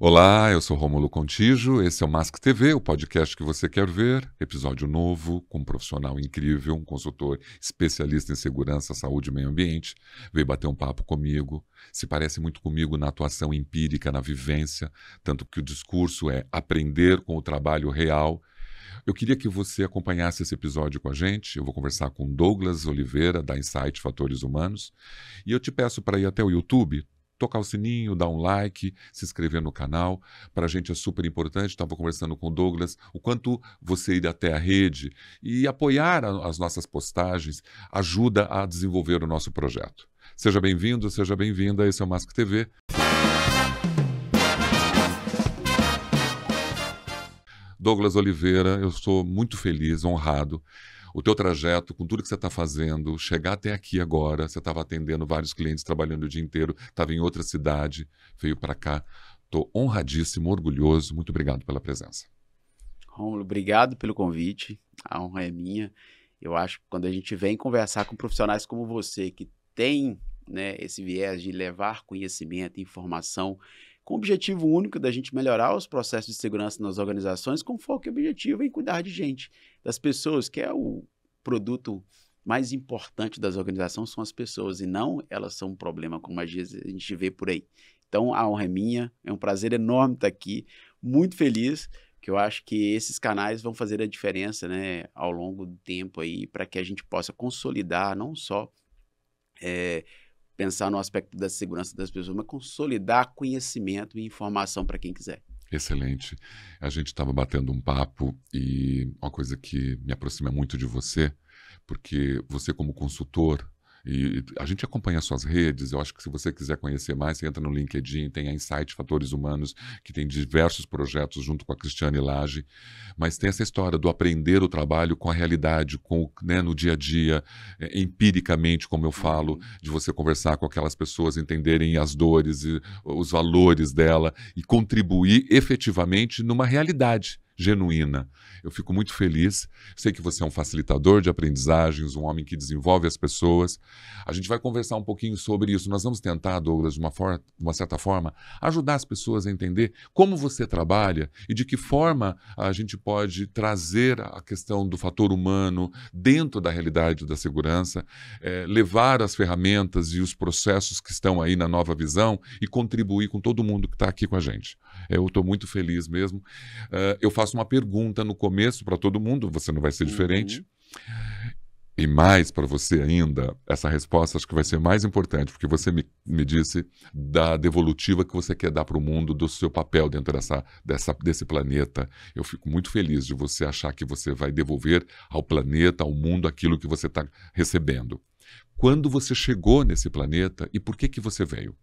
Olá, eu sou Rômulo Contígio, esse é o Mask TV, o podcast que você quer ver, episódio novo, com um profissional incrível, um consultor especialista em segurança, saúde e meio ambiente, veio bater um papo comigo, se parece muito comigo na atuação empírica, na vivência, tanto que o discurso é aprender com o trabalho real. Eu queria que você acompanhasse esse episódio com a gente, eu vou conversar com Douglas Oliveira, da Insight Fatores Humanos, e eu te peço para ir até o YouTube, tocar o sininho, dar um like, se inscrever no canal. Para a gente é super importante. Estava conversando com o Douglas, o quanto você ir até a rede e apoiar as nossas postagens ajuda a desenvolver o nosso projeto. Seja bem-vindo, seja bem-vinda. Esse é o Mask TV. Douglas Oliveira, eu sou muito feliz, honrado. O teu trajeto, com tudo que você está fazendo, chegar até aqui agora, você estava atendendo vários clientes, trabalhando o dia inteiro, estava em outra cidade, veio para cá. Estou honradíssimo, orgulhoso. Muito obrigado pela presença. Rômulo, obrigado pelo convite. A honra é minha. Eu acho que quando a gente vem conversar com profissionais como você, que tem, né, esse viés de levar conhecimento e informação com o objetivo único da gente melhorar os processos de segurança nas organizações, com foco e objetivo em cuidar de gente, das pessoas, que é o produto mais importante das organizações, são as pessoas, e não elas são um problema, como a gente vê por aí. Então, a honra é minha, é um prazer enorme estar aqui, muito feliz, que eu acho que esses canais vão fazer a diferença, né, ao longo do tempo aí, para que a gente possa consolidar, não só pensar no aspecto da segurança das pessoas, mas consolidar conhecimento e informação para quem quiser. Excelente. A gente estava batendo um papo e uma coisa que me aproxima muito de você, porque você como consultor, e a gente acompanha as suas redes, eu acho que se você quiser conhecer mais, você entra no LinkedIn, tem a Insight Fatores Humanos, que tem diversos projetos junto com a Cristiane Lage, mas tem essa história do aprender o trabalho com a realidade, né, no dia a dia, empiricamente, como eu falo, de você conversar com aquelas pessoas, entenderem as dores e os valores dela e contribuir efetivamente numa realidade genuína. Eu fico muito feliz. Sei que você é um facilitador de aprendizagens, um homem que desenvolve as pessoas. A gente vai conversar um pouquinho sobre isso. Nós vamos tentar, Douglas, de uma certa forma, ajudar as pessoas a entender como você trabalha e de que forma a gente pode trazer a questão do fator humano dentro da realidade da segurança, levar as ferramentas e os processos que estão aí na nova visão e contribuir com todo mundo que está aqui com a gente. Eu estou muito feliz mesmo. Eu faço uma pergunta no começo para todo mundo, você não vai ser diferente. E mais para você ainda, essa resposta acho que vai ser mais importante, porque você me disse da devolutiva que você quer dar para o mundo, do seu papel dentro desse planeta. Eu fico muito feliz de você achar que você vai devolver ao planeta, ao mundo, aquilo que você está recebendo. Quando você chegou nesse planeta e por que você veio?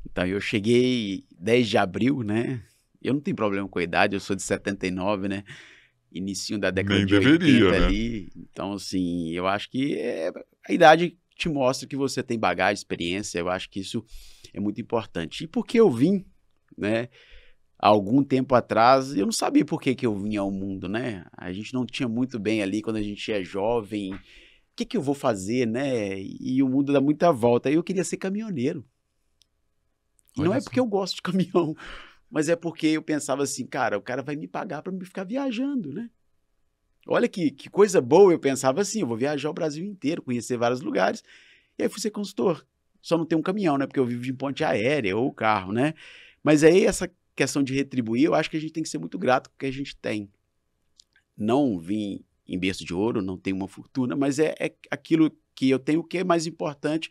Então, eu cheguei 10 de abril, né? Eu não tenho problema com a idade, eu sou de 79, né? Inicinho da década de 80 ali. Então, assim, eu acho que a idade te mostra que você tem bagagem, experiência. Eu acho que isso é muito importante. E porque eu vim, né? Há algum tempo atrás, eu não sabia por que eu vim ao mundo, né? A gente não tinha muito bem ali, quando a gente é jovem, o que eu vou fazer, né? E o mundo dá muita volta. Aí eu queria ser caminhoneiro. E não é porque eu gosto de caminhão, mas é porque eu pensava assim, cara, o cara vai me pagar para me ficar viajando, né? Olha que coisa boa, eu pensava assim, eu vou viajar o Brasil inteiro, conhecer vários lugares, e aí fui ser consultor. Só não tem um caminhão, né? Porque eu vivo de ponte aérea ou carro, né? Mas aí essa questão de retribuir, eu acho que a gente tem que ser muito grato com o que a gente tem. Não vim em berço de ouro, não tenho uma fortuna, mas é aquilo que eu tenho que é mais importante,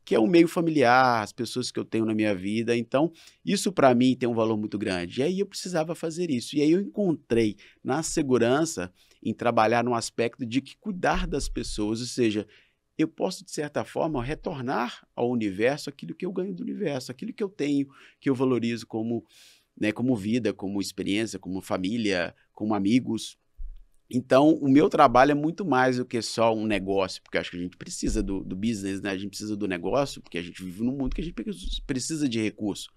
que é o meio familiar, as pessoas que eu tenho na minha vida. Então, isso para mim tem um valor muito grande. E aí eu precisava fazer isso. E aí eu encontrei na segurança, em trabalhar no aspecto de que cuidar das pessoas, ou seja, eu posso, de certa forma, retornar ao universo aquilo que eu ganho do universo, aquilo que eu tenho, que eu valorizo como, né, como vida, como experiência, como família, como amigos. Então, o meu trabalho é muito mais do que só um negócio, porque eu acho que a gente precisa do business, né? A gente precisa do negócio, porque a gente vive num mundo que a gente precisa de recurso.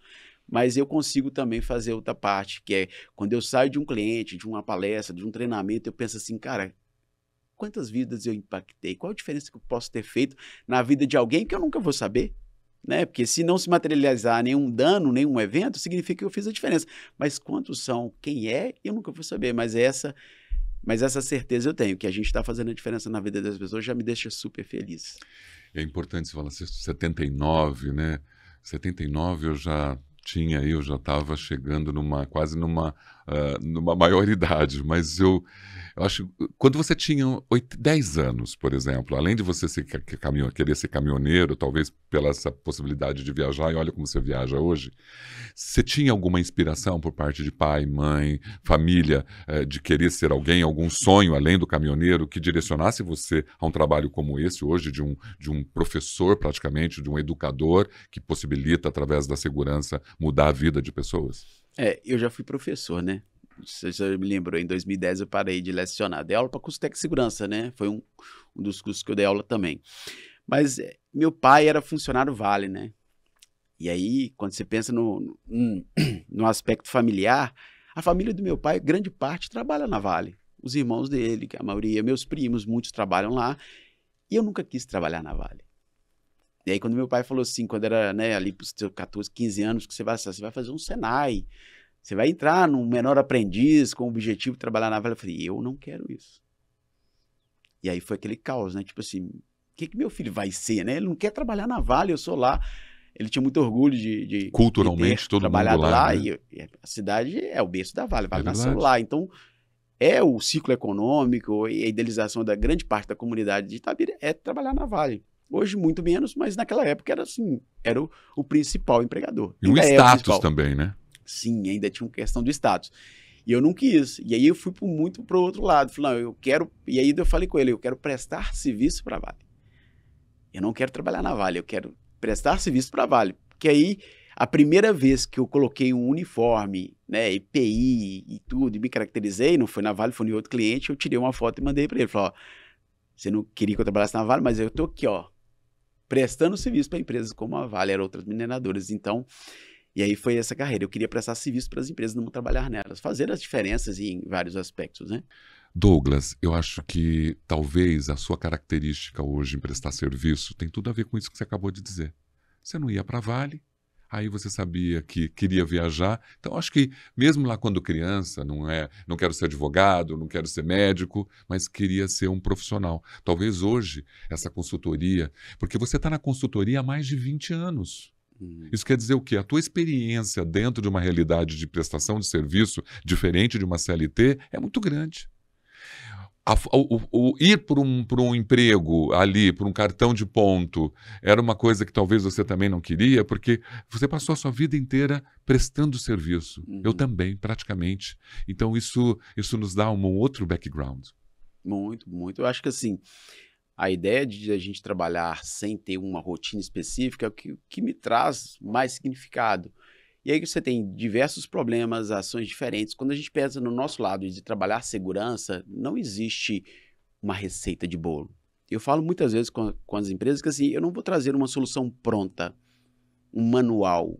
Mas eu consigo também fazer outra parte, que é quando eu saio de um cliente, de uma palestra, de um treinamento, eu penso assim, cara, quantas vidas eu impactei? Qual a diferença que eu posso ter feito na vida de alguém que eu nunca vou saber? né? Porque se não se materializar nenhum dano, nenhum evento, significa que eu fiz a diferença. Mas quantos são, quem é, eu nunca vou saber. Mas essa certeza eu tenho, que a gente está fazendo a diferença na vida das pessoas, já me deixa super feliz. É importante você falar, 79, né? 79 eu já estava chegando numa maioridade, mas eu acho, quando você tinha 10 anos, por exemplo, além de você querer ser caminhoneiro, talvez pela essa possibilidade de viajar, e olha como você viaja hoje, você tinha alguma inspiração por parte de pai, mãe, família, de querer ser alguém, algum sonho além do caminhoneiro que direcionasse você a um trabalho como esse hoje, de um professor praticamente, de um educador que possibilita, através da segurança, mudar a vida de pessoas? Eu já fui professor, né? Você já me lembrou, em 2010 eu parei de lecionar. Dei aula para curso técnico de segurança, né? Foi um dos cursos que eu dei aula também. Mas meu pai era funcionário Vale, né? E aí, quando você pensa no aspecto familiar, a família do meu pai, grande parte, trabalha na Vale. Os irmãos dele, que a maioria, meus primos, muitos trabalham lá. E eu nunca quis trabalhar na Vale. E aí, quando meu pai falou assim, quando era, né, ali para os seus 14, 15 anos, que você vai fazer um Senai, você vai entrar num menor aprendiz com o objetivo de trabalhar na Vale. Eu falei, eu não quero isso. E aí foi aquele caos, né? Tipo assim, o que meu filho vai ser, né? Ele não quer trabalhar na Vale, eu sou lá. Ele tinha muito orgulho de culturalmente, ter todo trabalhado mundo lá, né? E a cidade é o berço da Vale, Vale nasceu verdade. lá. Então, o ciclo econômico e a idealização da grande parte da comunidade de Itabira é trabalhar na Vale. Hoje, muito menos, mas naquela época era assim, era o principal empregador. E um status também, né? Sim, ainda tinha uma questão do status. E eu não quis. E aí eu fui muito para o outro lado. Falei, não, eu quero... E aí eu falei com ele, eu quero prestar serviço para a Vale. Eu não quero trabalhar na Vale, eu quero prestar serviço para a Vale. Porque aí, a primeira vez que eu coloquei um uniforme, né, EPI e tudo, e me caracterizei, não foi na Vale, foi em outro cliente, eu tirei uma foto e mandei para ele. Falei, ó, você não queria que eu trabalhasse na Vale, mas eu tô aqui, ó, prestando serviço para empresas como a Vale, eram outras mineradoras. Então, e aí foi essa carreira. Eu queria prestar serviço para as empresas, não trabalhar nelas, fazer as diferenças em vários aspectos, né? Douglas, eu acho que talvez a sua característica hoje em prestar serviço tem tudo a ver com isso que você acabou de dizer. Você não ia para a Vale, aí você sabia que queria viajar. Então, acho que mesmo lá quando criança, não quero ser advogado, não quero ser médico, mas queria ser um profissional. Talvez hoje, essa consultoria... Porque você está na consultoria há mais de 20 anos. Isso quer dizer o quê? A tua experiência dentro de uma realidade de prestação de serviço diferente de uma CLT é muito grande. Ir por um emprego ali, por um cartão de ponto, era uma coisa que talvez você também não queria, porque você passou a sua vida inteira prestando serviço. Eu também, praticamente. Então, isso nos dá um outro background. Muito, muito. Eu acho que, assim, a ideia de a gente trabalhar sem ter uma rotina específica é o que me traz mais significado. E aí você tem diversos problemas, ações diferentes. Quando a gente pensa no nosso lado de trabalhar segurança, não existe uma receita de bolo. Eu falo muitas vezes com as empresas que assim, eu não vou trazer uma solução pronta, um manual,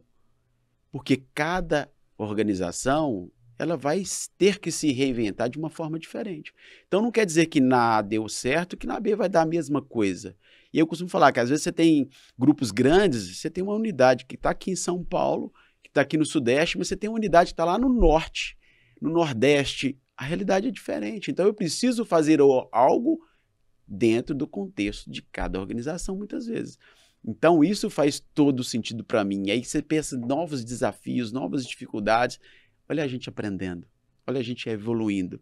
porque cada organização ela vai ter que se reinventar de uma forma diferente. Então não quer dizer que na A deu certo, que na B vai dar a mesma coisa. E eu costumo falar que às vezes você tem grupos grandes, você tem uma unidade que está aqui em São Paulo, está aqui no Sudeste, mas você tem uma unidade que está lá no Norte, no Nordeste. A realidade é diferente. Então, eu preciso fazer algo dentro do contexto de cada organização, muitas vezes. Então, isso faz todo sentido para mim. E aí você pensa em novos desafios, novas dificuldades. Olha a gente aprendendo, olha a gente evoluindo.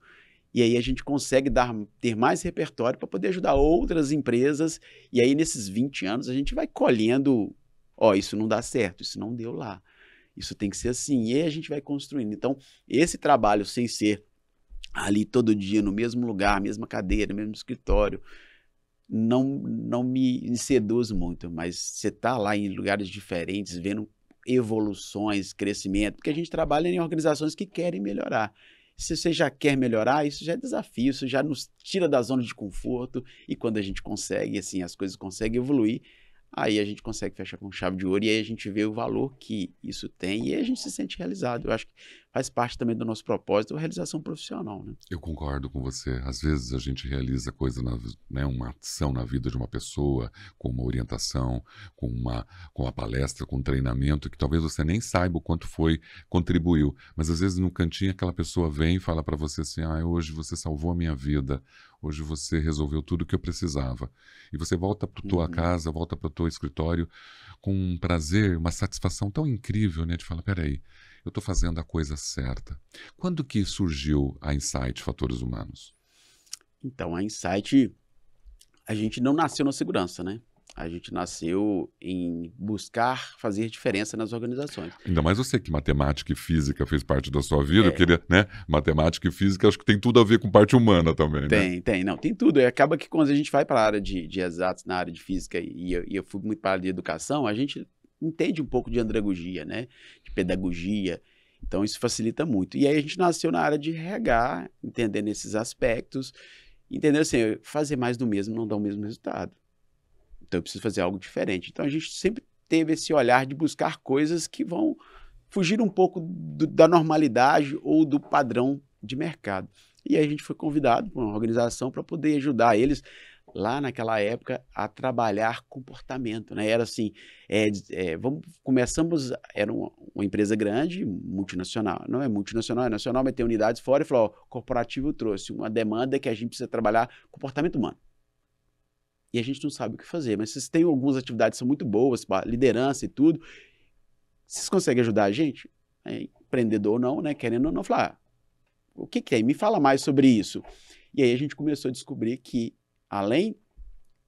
E aí a gente consegue ter mais repertório para poder ajudar outras empresas. E aí, nesses 20 anos, a gente vai colhendo, isso não dá certo, isso não deu lá. Isso tem que ser assim, e aí a gente vai construindo. Então, esse trabalho sem ser ali todo dia, no mesmo lugar, mesma cadeira, mesmo escritório, não me seduz muito, mas você está lá em lugares diferentes, vendo evoluções, crescimento, porque a gente trabalha em organizações que querem melhorar. Se você já quer melhorar, isso já é desafio, isso já nos tira da zona de conforto, e quando a gente consegue, assim, as coisas conseguem evoluir, aí a gente consegue fechar com chave de ouro e aí a gente vê o valor que isso tem e aí a gente se sente realizado. Eu acho que faz parte também do nosso propósito, a realização profissional, né? Eu concordo com você. Às vezes a gente realiza coisa, né, uma ação na vida de uma pessoa, com uma orientação, com uma palestra, com um treinamento, que talvez você nem saiba o quanto contribuiu. Mas às vezes no cantinho aquela pessoa vem e fala para você assim, hoje você salvou a minha vida, hoje você resolveu tudo o que eu precisava. E você volta para tua casa, volta para o teu escritório com um prazer, uma satisfação tão incrível, né? De falar, peraí, eu estou fazendo a coisa certa. Quando que surgiu a Insight Fatores Humanos? Então, a Insight, a gente não nasceu na segurança, né? A gente nasceu em buscar fazer diferença nas organizações. Ainda mais você que matemática e física fez parte da sua vida, eu queria, né? Matemática e física acho que tem tudo a ver com parte humana também, né? Tem tudo. E acaba que quando a gente vai para a área de exatos, na área de física, e eu fui muito para a área de educação, a gente entende um pouco de andragogia, né? De pedagogia. Então, isso facilita muito. E aí a gente nasceu na área de RH, entendendo esses aspectos, entendendo assim, fazer mais do mesmo não dá o mesmo resultado. Então, eu preciso fazer algo diferente. Então, a gente sempre teve esse olhar de buscar coisas que vão fugir um pouco da normalidade ou do padrão de mercado. E aí a gente foi convidado por uma organização para poder ajudar eles, lá naquela época, a trabalhar comportamento, né? Era assim, começamos, era uma empresa grande, multinacional, não é multinacional, é nacional, mas tem unidades fora, e falou, ó, o corporativo trouxe uma demanda que a gente precisa trabalhar comportamento humano. E a gente não sabe o que fazer, mas vocês têm algumas atividades que são muito boas, liderança e tudo, vocês conseguem ajudar a gente? Empreendedor ou não, né? Querendo ou não, falar, o que é? Me fala mais sobre isso. E aí a gente começou a descobrir que, além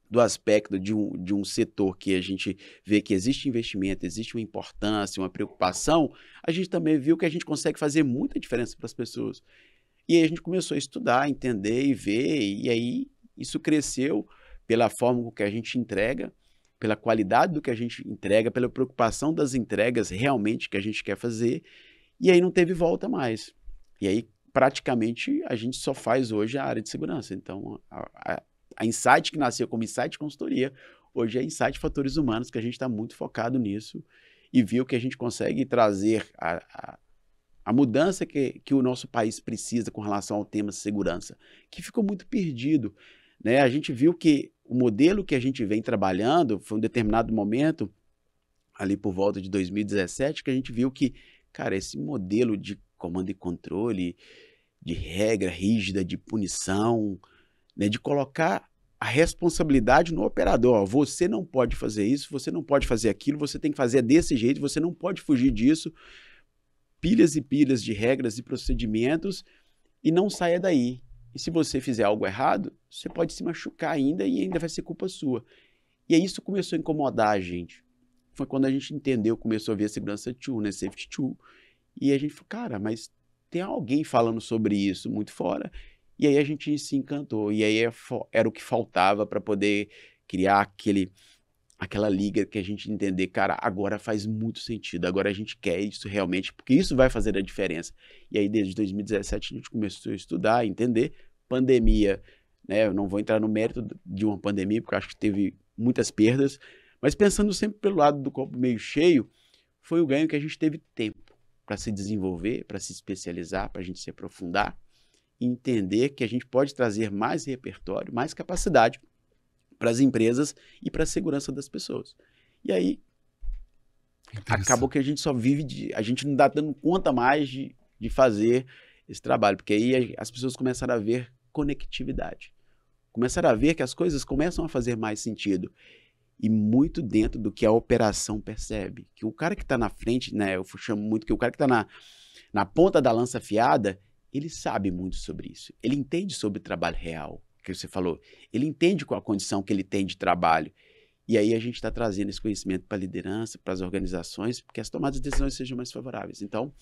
do aspecto de um setor que a gente vê que existe investimento, existe uma importância, uma preocupação, a gente também viu que a gente consegue fazer muita diferença para as pessoas. E aí a gente começou a estudar, entender e ver, e aí isso cresceu pela forma com que a gente entrega, pela qualidade do que a gente entrega, pela preocupação das entregas realmente que a gente quer fazer, e aí não teve volta mais. E aí, praticamente, a gente só faz hoje a área de segurança. Então, a Insight, que nasceu como Insight Consultoria, hoje é Insight Fatores Humanos, que a gente está muito focado nisso, e viu que a gente consegue trazer a mudança que o nosso país precisa com relação ao tema segurança, que ficou muito perdido, né? A gente viu que o modelo que a gente vem trabalhando, foi um determinado momento, ali por volta de 2017, que a gente viu que, cara, esse modelo de comando e controle, de regra rígida, de punição, né, de colocar a responsabilidade no operador. Ó, você não pode fazer isso, você não pode fazer aquilo, você tem que fazer desse jeito, você não pode fugir disso. Pilhas e pilhas de regras e procedimentos e não saia daí. E se você fizer algo errado, você pode se machucar ainda e ainda vai ser culpa sua. E aí isso começou a incomodar a gente. Foi quando a gente entendeu, começou a ver a segurança tool, né, safety tool. E a gente falou, cara, mas tem alguém falando sobre isso muito fora. E aí a gente se encantou. E aí era o que faltava para poder criar aquela liga que a gente entender, cara, agora faz muito sentido. Agora a gente quer isso realmente, porque isso vai fazer a diferença. E aí desde 2017 a gente começou a estudar, a entender. Pandemia, né? Eu não vou entrar no mérito de uma pandemia, porque eu acho que teve muitas perdas. Mas pensando sempre pelo lado do copo meio cheio, foi o ganho que a gente teve tempo para se desenvolver, para se especializar, para a gente se aprofundar e entender que a gente pode trazer mais repertório, mais capacidade para as empresas e para a segurança das pessoas. E aí, acabou que a gente só vive a gente não dá dando conta mais de fazer esse trabalho, porque aí as pessoas começaram a ver conectividade. Começaram a ver que as coisas começam a fazer mais sentido. E muito dentro do que a operação percebe. Que o cara que está na frente, né, eu chamo muito que o cara que está na ponta da lança afiada, ele sabe muito sobre isso. Ele entende sobre trabalho real, que você falou. Ele entende qual a condição que ele tem de trabalho. E aí a gente está trazendo esse conhecimento para a liderança, para as organizações, porque as tomadas de decisões sejam mais favoráveis. Então,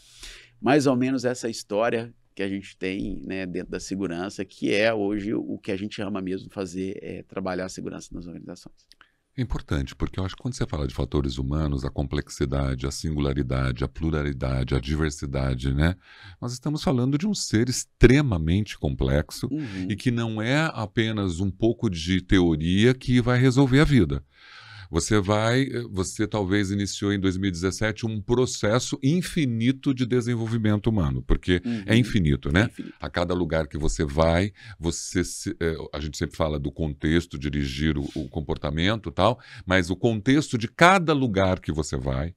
mais ou menos essa história que a gente tem, né, dentro da segurança, que é hoje o que a gente ama mesmo fazer, é trabalhar a segurança nas organizações. É importante, porque eu acho que quando você fala de fatores humanos, a complexidade, a singularidade, a pluralidade, a diversidade, né? Nós estamos falando de um ser extremamente complexo e que não é apenas um pouco de teoria que vai resolver a vida. Você talvez iniciou em 2017 um processo infinito de desenvolvimento humano, porque é infinito, né? É infinito. A cada lugar que você vai, a gente sempre fala do contexto, dirigir o comportamento e tal, mas o contexto de cada lugar que você vai,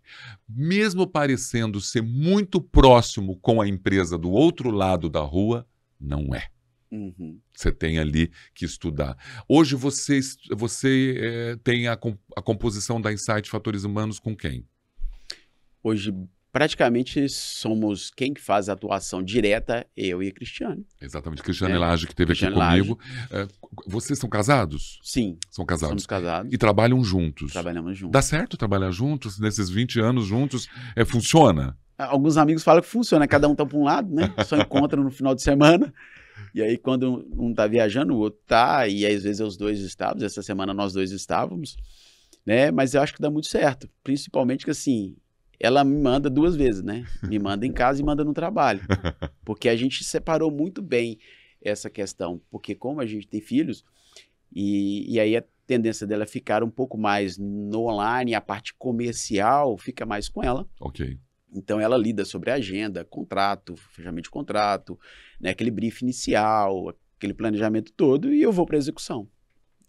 mesmo parecendo ser muito próximo com a empresa do outro lado da rua, não é. Você tem ali que estudar. Hoje você tem a composição da Insight Fatores Humanos com quem? Hoje, praticamente, somos quem faz a atuação direta, eu e a Cristiane. Exatamente, Cristiane Lage, que esteve aqui comigo. Vocês são casados? Sim. São casados. Somos casados. E trabalham juntos? Trabalhamos juntos. Dá certo trabalhar juntos? Nesses 20 anos juntos, funciona? Alguns amigos falam que funciona, cada um tá para um lado, né? Só encontra no final de semana. E aí, quando um tá viajando, o outro tá, e aí, às vezes os dois estávamos, essa semana nós dois estávamos, né? Mas eu acho que dá muito certo, principalmente que assim, ela me manda 2 vezes, né? Me manda em casa e manda no trabalho, porque a gente separou muito bem essa questão, porque como a gente tem filhos, e aí a tendência dela ficar um pouco mais no online, a parte comercial fica mais com ela. Ok. Então, ela lida sobre a agenda, contrato, fechamento de contrato, né, aquele brief inicial, aquele planejamento todo, e eu vou para a execução.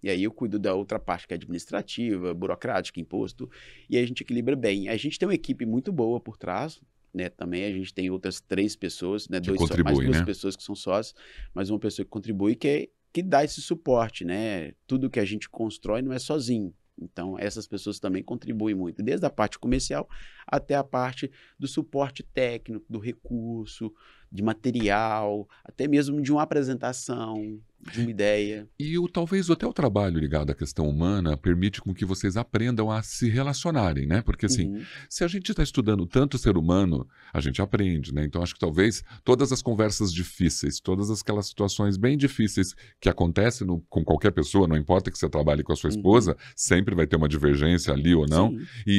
E aí eu cuido da outra parte que é administrativa, burocrática, imposto, e aí a gente equilibra bem. A gente tem uma equipe muito boa por trás, né, também a gente tem outras 3 pessoas, né, mais 2 pessoas que são sócios, mais uma pessoa que contribui, que dá esse suporte, né? Tudo que a gente constrói não é sozinho. Então, essas pessoas também contribuem muito, desde a parte comercial até a parte do suporte técnico, do recurso, de material, até mesmo de uma apresentação, de uma ideia. E talvez até o trabalho ligado à questão humana permite com que vocês aprendam a se relacionarem, né? Porque assim, se a gente está estudando tanto o ser humano, a gente aprende, né? Então acho que talvez todas as conversas difíceis, todas aquelas situações bem difíceis que acontecem com qualquer pessoa, não importa que você trabalhe com a sua esposa, sempre vai ter uma divergência ali ou não.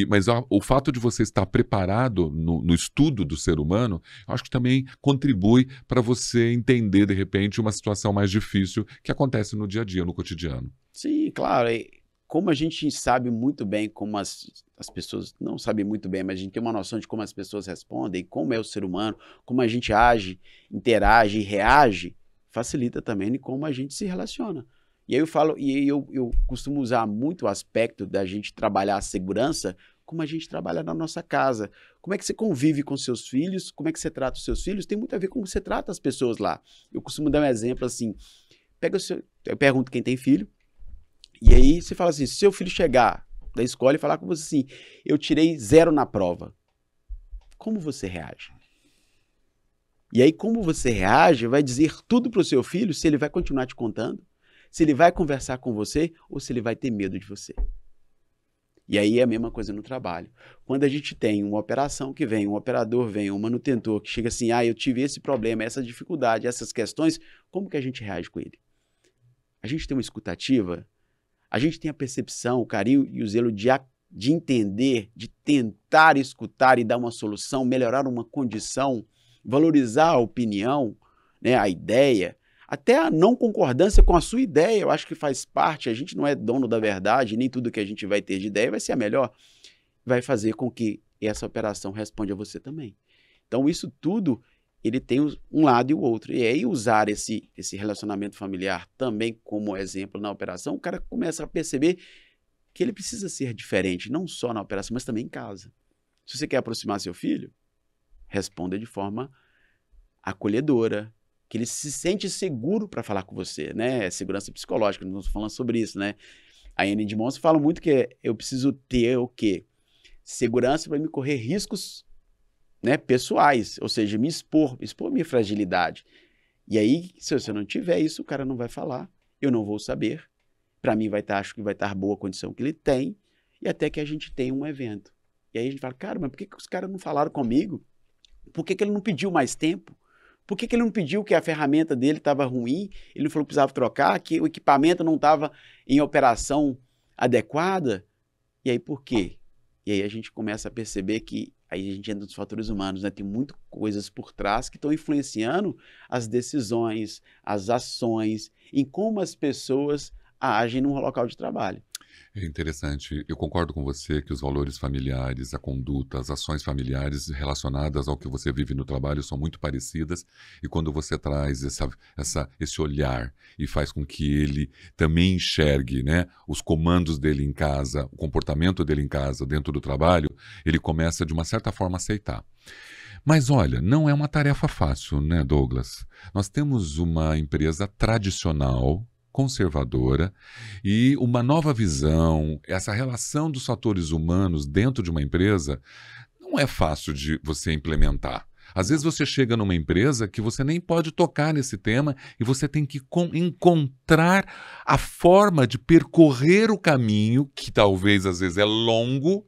Mas o fato de você estar preparado no estudo do ser humano, eu acho que também contribui para você entender, de repente, uma situação mais difícil que acontece no dia a dia, no cotidiano. Sim, claro. Como a gente sabe muito bem como as pessoas, não sabem muito bem, mas a gente tem uma noção de como as pessoas respondem, como é o ser humano, como a gente age, interage e reage, facilita também em como a gente se relaciona. E aí eu costumo usar muito o aspecto da gente trabalhar a segurança como a gente trabalha na nossa casa. Como é que você convive com seus filhos, como é que você trata os seus filhos, tem muito a ver com como você trata as pessoas lá. Eu costumo dar um exemplo assim, eu pergunto quem tem filho, e aí você fala assim, se seu filho chegar da escola e falar com você assim, eu tirei 0 na prova, como você reage? E aí como você reage vai dizer tudo para o seu filho, se ele vai continuar te contando, se ele vai conversar com você ou se ele vai ter medo de você. E aí é a mesma coisa no trabalho. Quando a gente tem uma operação que vem, um operador vem, um manutentor que chega assim, eu tive esse problema, essa dificuldade, essas questões, como que a gente reage com ele? A gente tem uma escutativa, a gente tem a percepção, o carinho e o zelo de entender, de tentar escutar e dar uma solução, melhorar uma condição, valorizar a opinião, né, a ideia, até a não concordância com a sua ideia, eu acho que faz parte, a gente não é dono da verdade, nem tudo que a gente vai ter de ideia vai ser a melhor, vai fazer com que essa operação responda a você também. Então isso tudo, ele tem um lado e o outro, e aí usar esse relacionamento familiar também como exemplo na operação, o cara começa a perceber que ele precisa ser diferente, não só na operação, mas também em casa. Se você quer aproximar seu filho, responda de forma acolhedora, que ele se sente seguro para falar com você, né? Segurança psicológica, nós estamos falando sobre isso, né? A Anne de Monson fala muito que eu preciso ter o quê? Segurança para me correr riscos, né, pessoais, ou seja, me expor minha fragilidade. E aí, se você não tiver isso, o cara não vai falar, eu não vou saber. Para mim, acho que vai estar boa a condição que ele tem, e até que a gente tenha um evento. E aí a gente fala, cara, mas por que os caras não falaram comigo? Por que ele não pediu mais tempo? Por que ele não pediu que a ferramenta dele estava ruim? Ele não falou que precisava trocar, que o equipamento não estava em operação adequada? E aí por quê? E aí a gente começa a perceber que aí a gente entra nos fatores humanos, né? Tem muitas coisas por trás que estão influenciando as decisões, as ações, em como as pessoas agem num local de trabalho. É interessante. Eu concordo com você que os valores familiares, a conduta, as ações familiares relacionadas ao que você vive no trabalho são muito parecidas. E quando você traz esse olhar e faz com que ele também enxergue, né, os comandos dele em casa, o comportamento dele em casa, dentro do trabalho, ele começa, de uma certa forma, a aceitar. Mas olha, não é uma tarefa fácil, né, Douglas? Nós temos uma empresa tradicional, conservadora, e uma nova visão, essa relação dos fatores humanos dentro de uma empresa, não é fácil de você implementar. Às vezes você chega numa empresa que você nem pode tocar nesse tema e você tem que encontrar a forma de percorrer o caminho, que talvez às vezes é longo,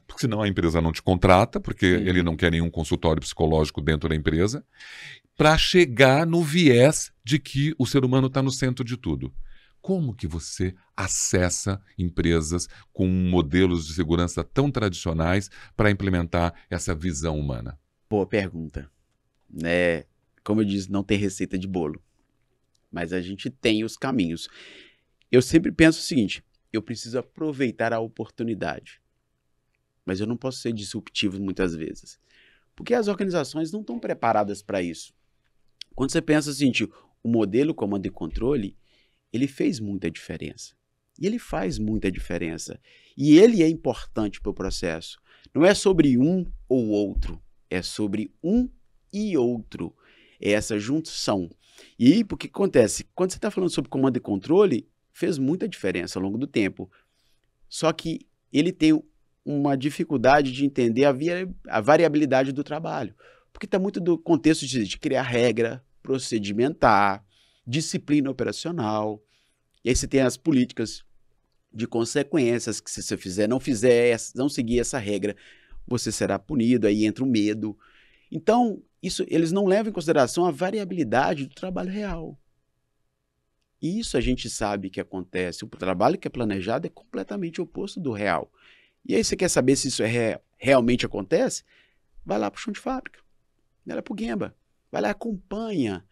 porque senão a empresa não te contrata, porque ele não quer nenhum consultório psicológico dentro da empresa, para chegar no viés de que o ser humano está no centro de tudo. Como que você acessa empresas com modelos de segurança tão tradicionais para implementar essa visão humana? Boa pergunta. Né? Como eu disse, não tem receita de bolo. Mas a gente tem os caminhos. Eu sempre penso o seguinte, eu preciso aproveitar a oportunidade. Mas eu não posso ser disruptivo muitas vezes. Porque as organizações não estão preparadas para isso. Quando você pensa assim, o modelo comando e controle, ele fez muita diferença. E ele faz muita diferença. E ele é importante para o processo. Não é sobre um ou outro. É sobre um e outro. É essa junção. E aí, o que acontece? Quando você está falando sobre comando e controle, fez muita diferença ao longo do tempo. Só que ele tem uma dificuldade de entender a variabilidade do trabalho. Porque está muito do contexto de criar regra, procedimentar, disciplina operacional. E aí você tem as políticas de consequências, que se você não seguir essa regra, você será punido, aí entra o medo. Então, eles não levam em consideração a variabilidade do trabalho real. E isso a gente sabe que acontece. O trabalho que é planejado é completamente oposto do real. E aí você quer saber se isso realmente acontece? Vai lá para o chão de fábrica. Vai lá para o Gemba. Vai lá, acompanha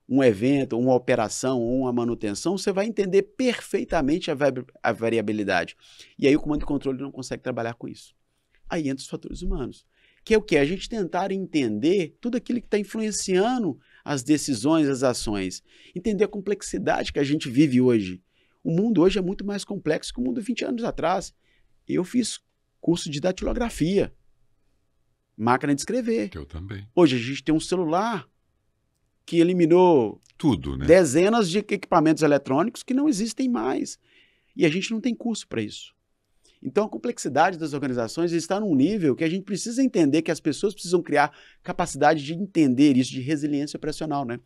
um evento, uma operação ou uma manutenção, você vai entender perfeitamente a variabilidade. E aí o comando e controle não consegue trabalhar com isso. Aí entra os fatores humanos. Que é o quê? A gente tentar entender tudo aquilo que está influenciando as decisões, as ações. Entender a complexidade que a gente vive hoje. O mundo hoje é muito mais complexo que o mundo 20 anos atrás. Eu fiz curso de datilografia, máquina de escrever. Eu também. Hoje a gente tem um celular que eliminou tudo, né? Dezenas de equipamentos eletrônicos que não existem mais. E a gente não tem curso para isso. Então a complexidade das organizações está num nível que a gente precisa entender que as pessoas precisam criar capacidade de entender isso, de resiliência operacional, né?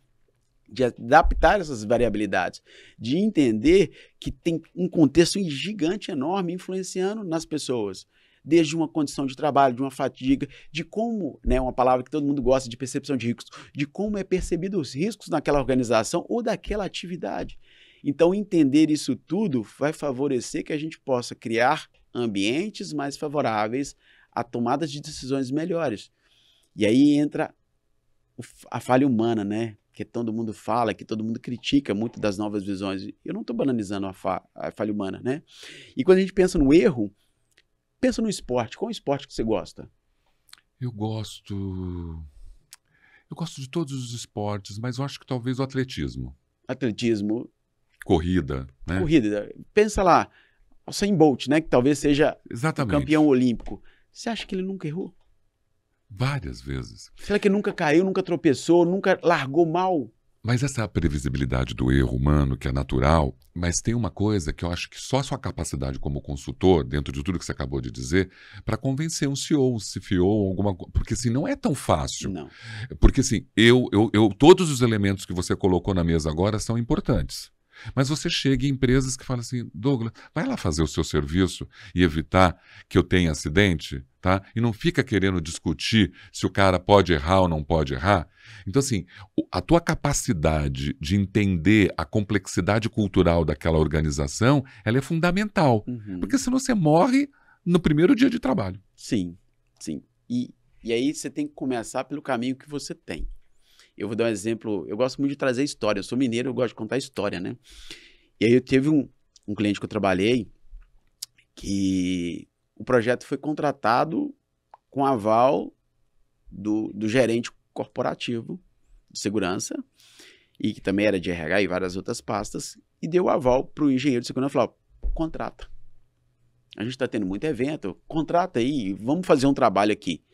De adaptar essas variabilidades, de entender que tem um contexto gigante, enorme, influenciando nas pessoas. Desde uma condição de trabalho, de uma fadiga, de como, né, uma palavra que todo mundo gosta de percepção de riscos, de como é percebido os riscos naquela organização ou daquela atividade. Então, entender isso tudo vai favorecer que a gente possa criar ambientes mais favoráveis a tomadas de decisões melhores. E aí entra a falha humana, né? Que todo mundo fala, que todo mundo critica muito das novas visões. Eu não estou banalizando a falha humana, né? E quando a gente pensa no erro, pensa no esporte. Qual esporte que você gosta? Eu gosto de todos os esportes, mas eu acho que talvez o atletismo. Atletismo. Corrida, né? Corrida. Pensa lá, o Usain Bolt, né? Que talvez seja Exatamente. O campeão olímpico. Você acha que ele nunca errou? Várias vezes. Será que ele nunca caiu, nunca tropeçou, nunca largou mal? Mas essa previsibilidade do erro humano, que é natural, mas tem uma coisa que eu acho que só a sua capacidade como consultor, dentro de tudo que você acabou de dizer, para convencer um CEO, um CFO, alguma coisa. Porque assim, não é tão fácil. Não. Porque assim, todos os elementos que você colocou na mesa agora são importantes. Mas você chega em empresas que falam assim, Douglas, vai lá fazer o seu serviço e evitar que eu tenha acidente, tá? E não fica querendo discutir se o cara pode errar ou não pode errar. Então, assim, a tua capacidade de entender a complexidade cultural daquela organização, ela é fundamental. Uhum. Porque senão você morre no primeiro dia de trabalho. Sim, sim. E aí você tem que começar pelo caminho que você tem. Eu vou dar um exemplo, eu gosto muito de trazer história, eu sou mineiro, eu gosto de contar história, né? E aí eu teve um cliente que eu trabalhei, que o projeto foi contratado com aval do gerente corporativo de segurança, e que também era de RH e várias outras pastas, e deu aval para o engenheiro de segurança e falou, contrata. A gente está tendo muito evento, contrata aí, vamos fazer um trabalho aqui.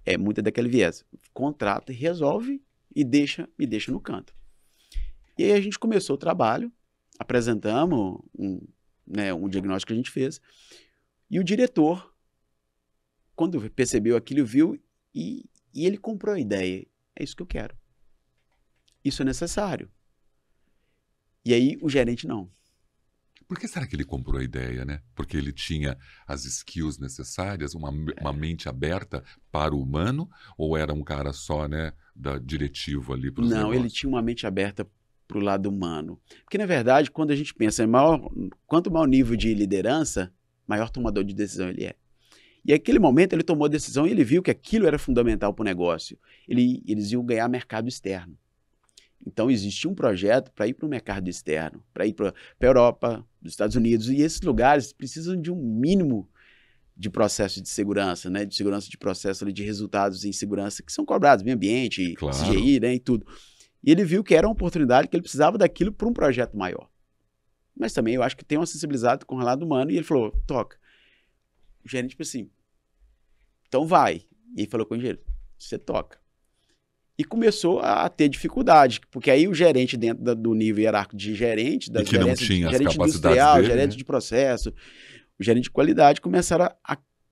É muito daquele viés. Contrata e resolve e me deixa no canto. E aí a gente começou o trabalho, apresentamos um diagnóstico que a gente fez, e o diretor, quando percebeu aquilo, viu e ele comprou a ideia. É isso que eu quero. Isso é necessário. E aí o gerente não. Por que será que ele comprou a ideia, né? Porque ele tinha as skills necessárias, uma mente aberta para o humano, ou era um cara só, né, diretivo ali para os negócios? Não, ele tinha uma mente aberta para o lado humano. Porque, na verdade, quando a gente pensa quanto maior nível de liderança, maior tomador de decisão ele é. E naquele momento ele tomou a decisão e ele viu que aquilo era fundamental para o negócio. Eles iam ganhar mercado externo. Então, existia um projeto para ir para o mercado externo, para ir para a Europa, dos Estados Unidos, e esses lugares precisam de um mínimo de processo de segurança, né? De segurança de processo ali, de resultados em segurança que são cobrados, meio ambiente, claro. CGI, né, e tudo. E ele viu que era uma oportunidade, que ele precisava daquilo para um projeto maior. Mas também eu acho que tem uma sensibilidade com o lado humano, e ele falou, toca. O gerente, tipo assim, então vai. E ele falou com o engenheiro, você toca. E começou a ter dificuldade, porque aí o gerente, dentro do nível hierárquico de gerente, das que não tinha gerente as industrial, dele, gerente, né, de processo, o gerente de qualidade, começaram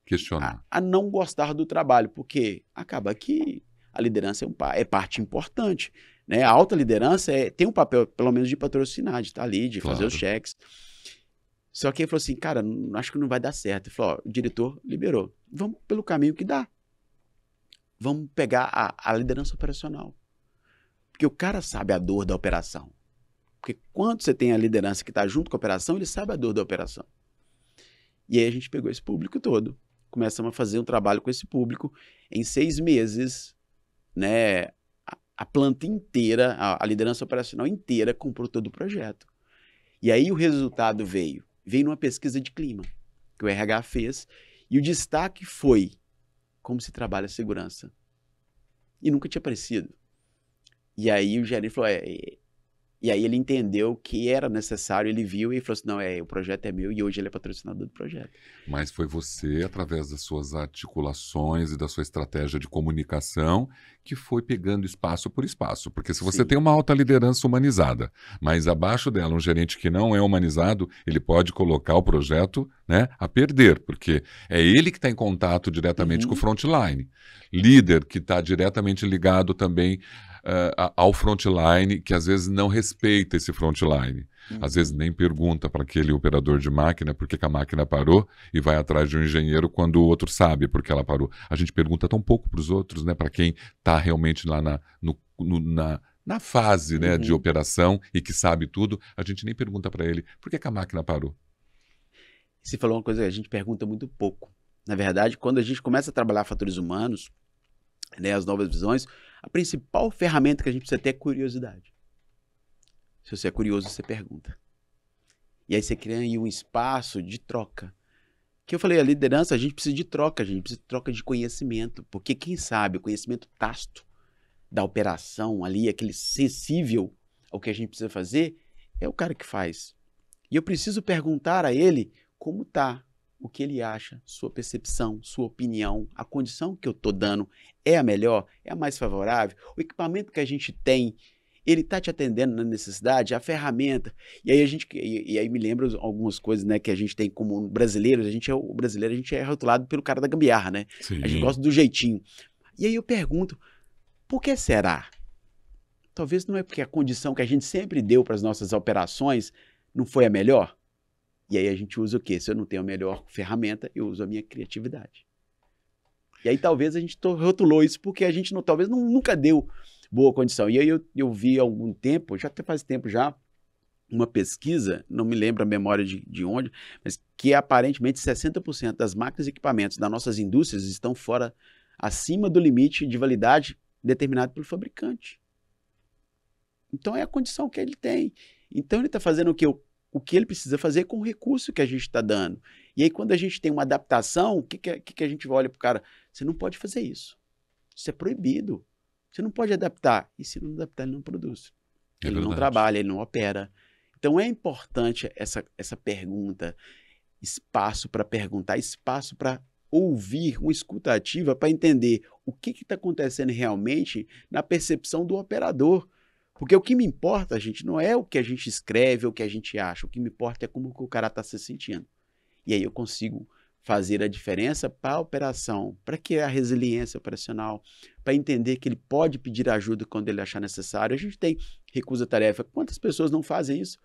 questionar, a não gostar do trabalho, porque acaba que a liderança é parte importante. Né? A alta liderança tem um papel, pelo menos, de patrocinar, de estar ali, de fazer os cheques. Só que ele falou assim, cara, acho que não vai dar certo. Ele falou, ó, o diretor liberou. Vamos pelo caminho que dá. Vamos pegar a liderança operacional. Porque o cara sabe a dor da operação. Porque quando você tem a liderança que está junto com a operação, ele sabe a dor da operação. E aí a gente pegou esse público todo. Começamos a fazer um trabalho com esse público. Em 6 meses, né, a planta inteira, a liderança operacional inteira comprou todo o projeto. E aí o resultado veio numa pesquisa de clima que o RH fez, e o destaque foi como se trabalha a segurança. E nunca tinha aparecido. E aí o gerente falou, e aí ele entendeu que era necessário, ele viu e falou assim, não, o projeto é meu, e hoje ele é patrocinador do projeto. Mas foi você, através das suas articulações e da sua estratégia de comunicação, que foi pegando espaço por espaço. Porque se você tem uma alta liderança humanizada, mas abaixo dela um gerente que não é humanizado, ele pode colocar o projeto, né, a perder, porque é ele que está em contato diretamente com o frontline. Líder que está diretamente ligado também ao frontline, que às vezes não respeita esse frontline. Às vezes nem pergunta para aquele operador de máquina por que a máquina parou e vai atrás de um engenheiro quando o outro sabe por que ela parou. A gente pergunta tão pouco para os outros, né, para quem está realmente lá na fase, né, de operação e que sabe tudo, a gente nem pergunta para ele por que a máquina parou. Você falou uma coisa que a gente pergunta muito pouco. Na verdade, quando a gente começa a trabalhar fatores humanos, né, as novas visões, a principal ferramenta que a gente precisa ter é curiosidade. Se você é curioso, você pergunta. E aí você cria aí um espaço de troca. Que eu falei, a liderança, a gente precisa de troca, a gente precisa de troca de conhecimento. Porque quem sabe o conhecimento tácito da operação ali, aquele sensível ao que a gente precisa fazer, é o cara que faz. E eu preciso perguntar a ele como está, o que ele acha, sua percepção, sua opinião, a condição que eu estou dando é a melhor, é a mais favorável, o equipamento que a gente tem, ele está te atendendo na necessidade, a ferramenta. E aí me lembra algumas coisas, né, que a gente tem como brasileiros, o brasileiro a gente é rotulado pelo cara da gambiarra, né? Sim. A gente gosta do jeitinho. E aí eu pergunto, por que será? Talvez não é porque a condição que a gente sempre deu para as nossas operações não foi a melhor? E aí a gente usa o quê? Se eu não tenho a melhor ferramenta, eu uso a minha criatividade. E aí talvez a gente rotulou isso porque a gente talvez nunca deu boa condição. E aí eu vi há algum tempo, já até faz tempo já, uma pesquisa, não me lembro a memória de onde, mas que aparentemente 60% das máquinas e equipamentos das nossas indústrias estão acima do limite de validade determinado pelo fabricante. Então é a condição que ele tem. Então ele está fazendo o quê? o que ele precisa fazer com o recurso que a gente está dando. E aí, quando a gente tem uma adaptação, o que a gente olha para o cara? Você não pode fazer isso. Isso é proibido. Você não pode adaptar. E se não adaptar, ele não produz. Ele não trabalha, ele não opera. Então, é importante essa pergunta, espaço para perguntar, espaço para ouvir, uma escuta ativa para entender o que está acontecendo realmente na percepção do operador. Porque o que me importa, gente, não é o que a gente escreve ou o que a gente acha. O que me importa é como que o cara está se sentindo. E aí eu consigo fazer a diferença para a operação, para que a resiliência operacional, para entender que ele pode pedir ajuda quando ele achar necessário. A gente tem recusa-tarefa. Quantas pessoas não fazem isso?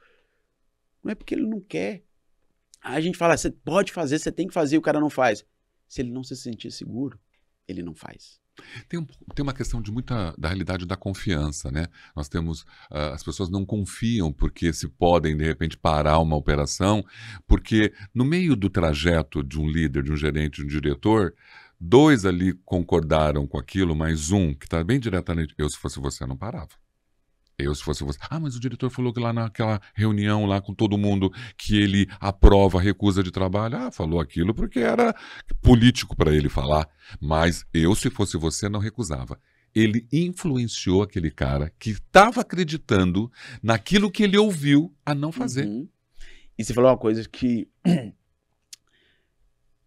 Não é porque ele não quer. Aí a gente fala, você pode fazer, você tem que fazer, e o cara não faz. Se ele não se sentir seguro, ele não faz. Tem uma questão de da realidade da confiança, né? Nós temos, as pessoas não confiam porque se podem, de repente, parar uma operação, porque no meio do trajeto de um líder, de um gerente, de um diretor, 2 ali concordaram com aquilo, mas um, que está bem diretamente, eu se fosse você não parava. Eu, se fosse você. Ah, mas o diretor falou que lá naquela reunião, lá com todo mundo, que ele aprova a recusa de trabalho. Ah, falou aquilo porque era político para ele falar. Mas eu, se fosse você, não recusava. Ele influenciou aquele cara que estava acreditando naquilo que ele ouviu a não fazer. Uhum. E você falou uma coisa que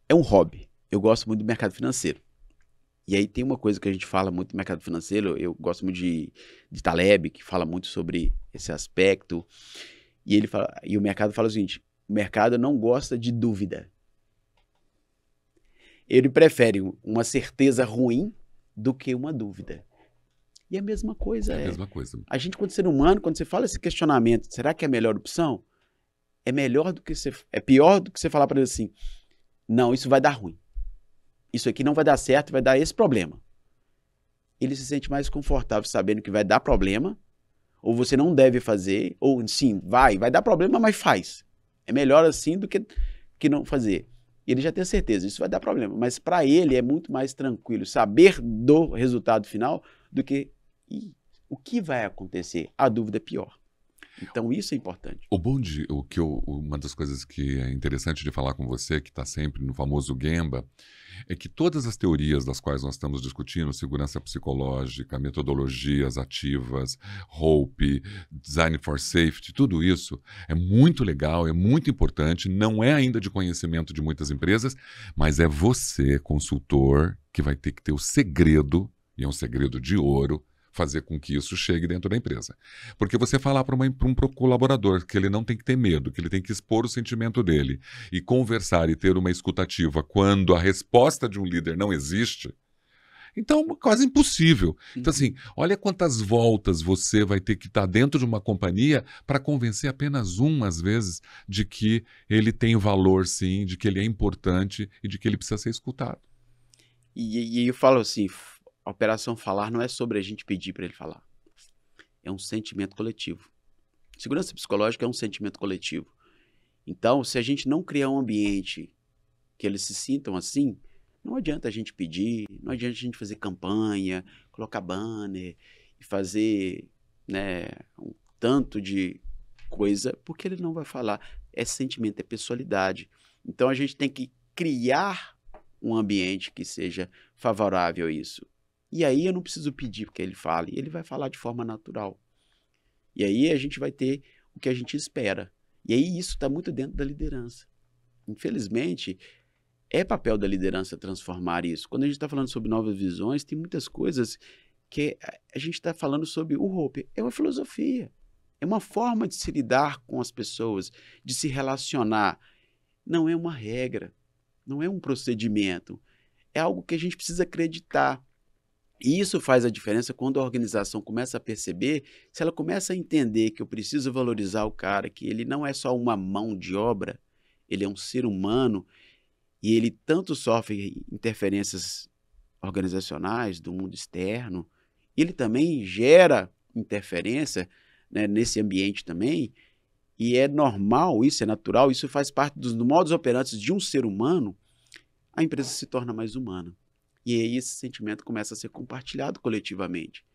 é um hobby. Eu gosto muito do mercado financeiro. E aí tem uma coisa que a gente fala muito no mercado financeiro, eu gosto muito de Taleb, que fala muito sobre esse aspecto, e o mercado fala o seguinte, o mercado não gosta de dúvida. Ele prefere uma certeza ruim do que uma dúvida. E a mesma coisa é. A mesma coisa. A gente, quando ser humano, quando você fala esse questionamento, será que é a melhor opção? É pior do que você falar para ele assim, não, isso vai dar ruim. Isso aqui não vai dar certo, vai dar esse problema. Ele se sente mais confortável sabendo que vai dar problema, ou você não deve fazer, ou sim, vai dar problema, mas faz. É melhor assim do que não fazer. Ele já tem certeza, isso vai dar problema, mas para ele é muito mais tranquilo saber do resultado final do que o que vai acontecer. A dúvida é pior. Então, isso é importante. Uma das coisas que é interessante de falar com você, que está sempre no famoso Gemba, é que todas as teorias das quais nós estamos discutindo, segurança psicológica, metodologias ativas, HOPE, Design for Safety, tudo isso é muito legal, é muito importante, não é ainda de conhecimento de muitas empresas, mas é você, consultor, que vai ter que ter o segredo, e é um segredo de ouro, fazer com que isso chegue dentro da empresa. Porque você falar para um colaborador que ele não tem que ter medo, que ele tem que expor o sentimento dele e conversar e ter uma escutativa quando a resposta de um líder não existe, então é quase impossível. Então assim, olha quantas voltas você vai ter que estar dentro de uma companhia para convencer apenas às vezes, de que ele tem valor sim, de que ele é importante e de que ele precisa ser escutado. E eu falo assim, a operação falar não é sobre a gente pedir para ele falar. É um sentimento coletivo. Segurança psicológica é um sentimento coletivo. Então, se a gente não criar um ambiente que eles se sintam assim, não adianta a gente pedir, não adianta a gente fazer campanha, colocar banner e fazer, né, um tanto de coisa, porque ele não vai falar. É sentimento, é pessoalidade. Então, a gente tem que criar um ambiente que seja favorável a isso. E aí eu não preciso pedir que ele fale, ele vai falar de forma natural. E aí a gente vai ter o que a gente espera. E aí isso está muito dentro da liderança. Infelizmente, é papel da liderança transformar isso. Quando a gente está falando sobre novas visões, tem muitas coisas que a gente está falando sobre o HOPE. É uma filosofia, é uma forma de se lidar com as pessoas, de se relacionar. Não é uma regra, não é um procedimento. É algo que a gente precisa acreditar. E isso faz a diferença quando a organização começa a perceber, se ela começa a entender que eu preciso valorizar o cara, que ele não é só uma mão de obra, ele é um ser humano e ele tanto sofre interferências organizacionais do mundo externo, ele também gera interferência, né, nesse ambiente também, e é normal, isso é natural, isso faz parte dos modus operandi de um ser humano, a empresa se torna mais humana. E aí esse sentimento começa a ser compartilhado coletivamente.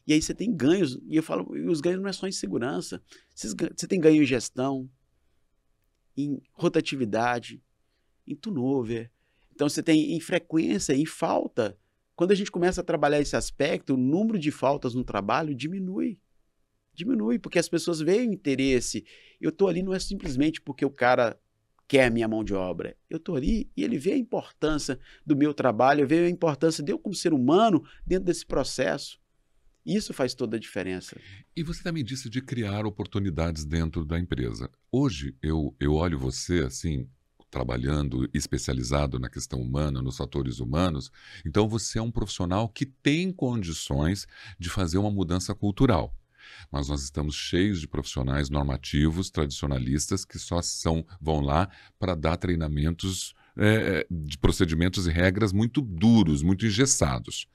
E aí você tem ganhos, e eu falo, e os ganhos não é só em segurança, você tem ganho em gestão, em rotatividade, em turnover. Então, você tem em frequência, em falta. Quando a gente começa a trabalhar esse aspecto, o número de faltas no trabalho diminui. Diminui, porque as pessoas veem o interesse. Eu estou ali não é simplesmente porque o cara quer a minha mão de obra. Eu estou ali e ele vê a importância do meu trabalho, vê a importância de eu como ser humano dentro desse processo. Isso faz toda a diferença. E você também disse de criar oportunidades dentro da empresa. Hoje, eu olho você, assim, trabalhando especializado na questão humana, nos fatores humanos, então você é um profissional que tem condições de fazer uma mudança cultural. Mas nós estamos cheios de profissionais normativos, tradicionalistas, que só vão lá para dar treinamentos de procedimentos e regras muito duros, muito engessados.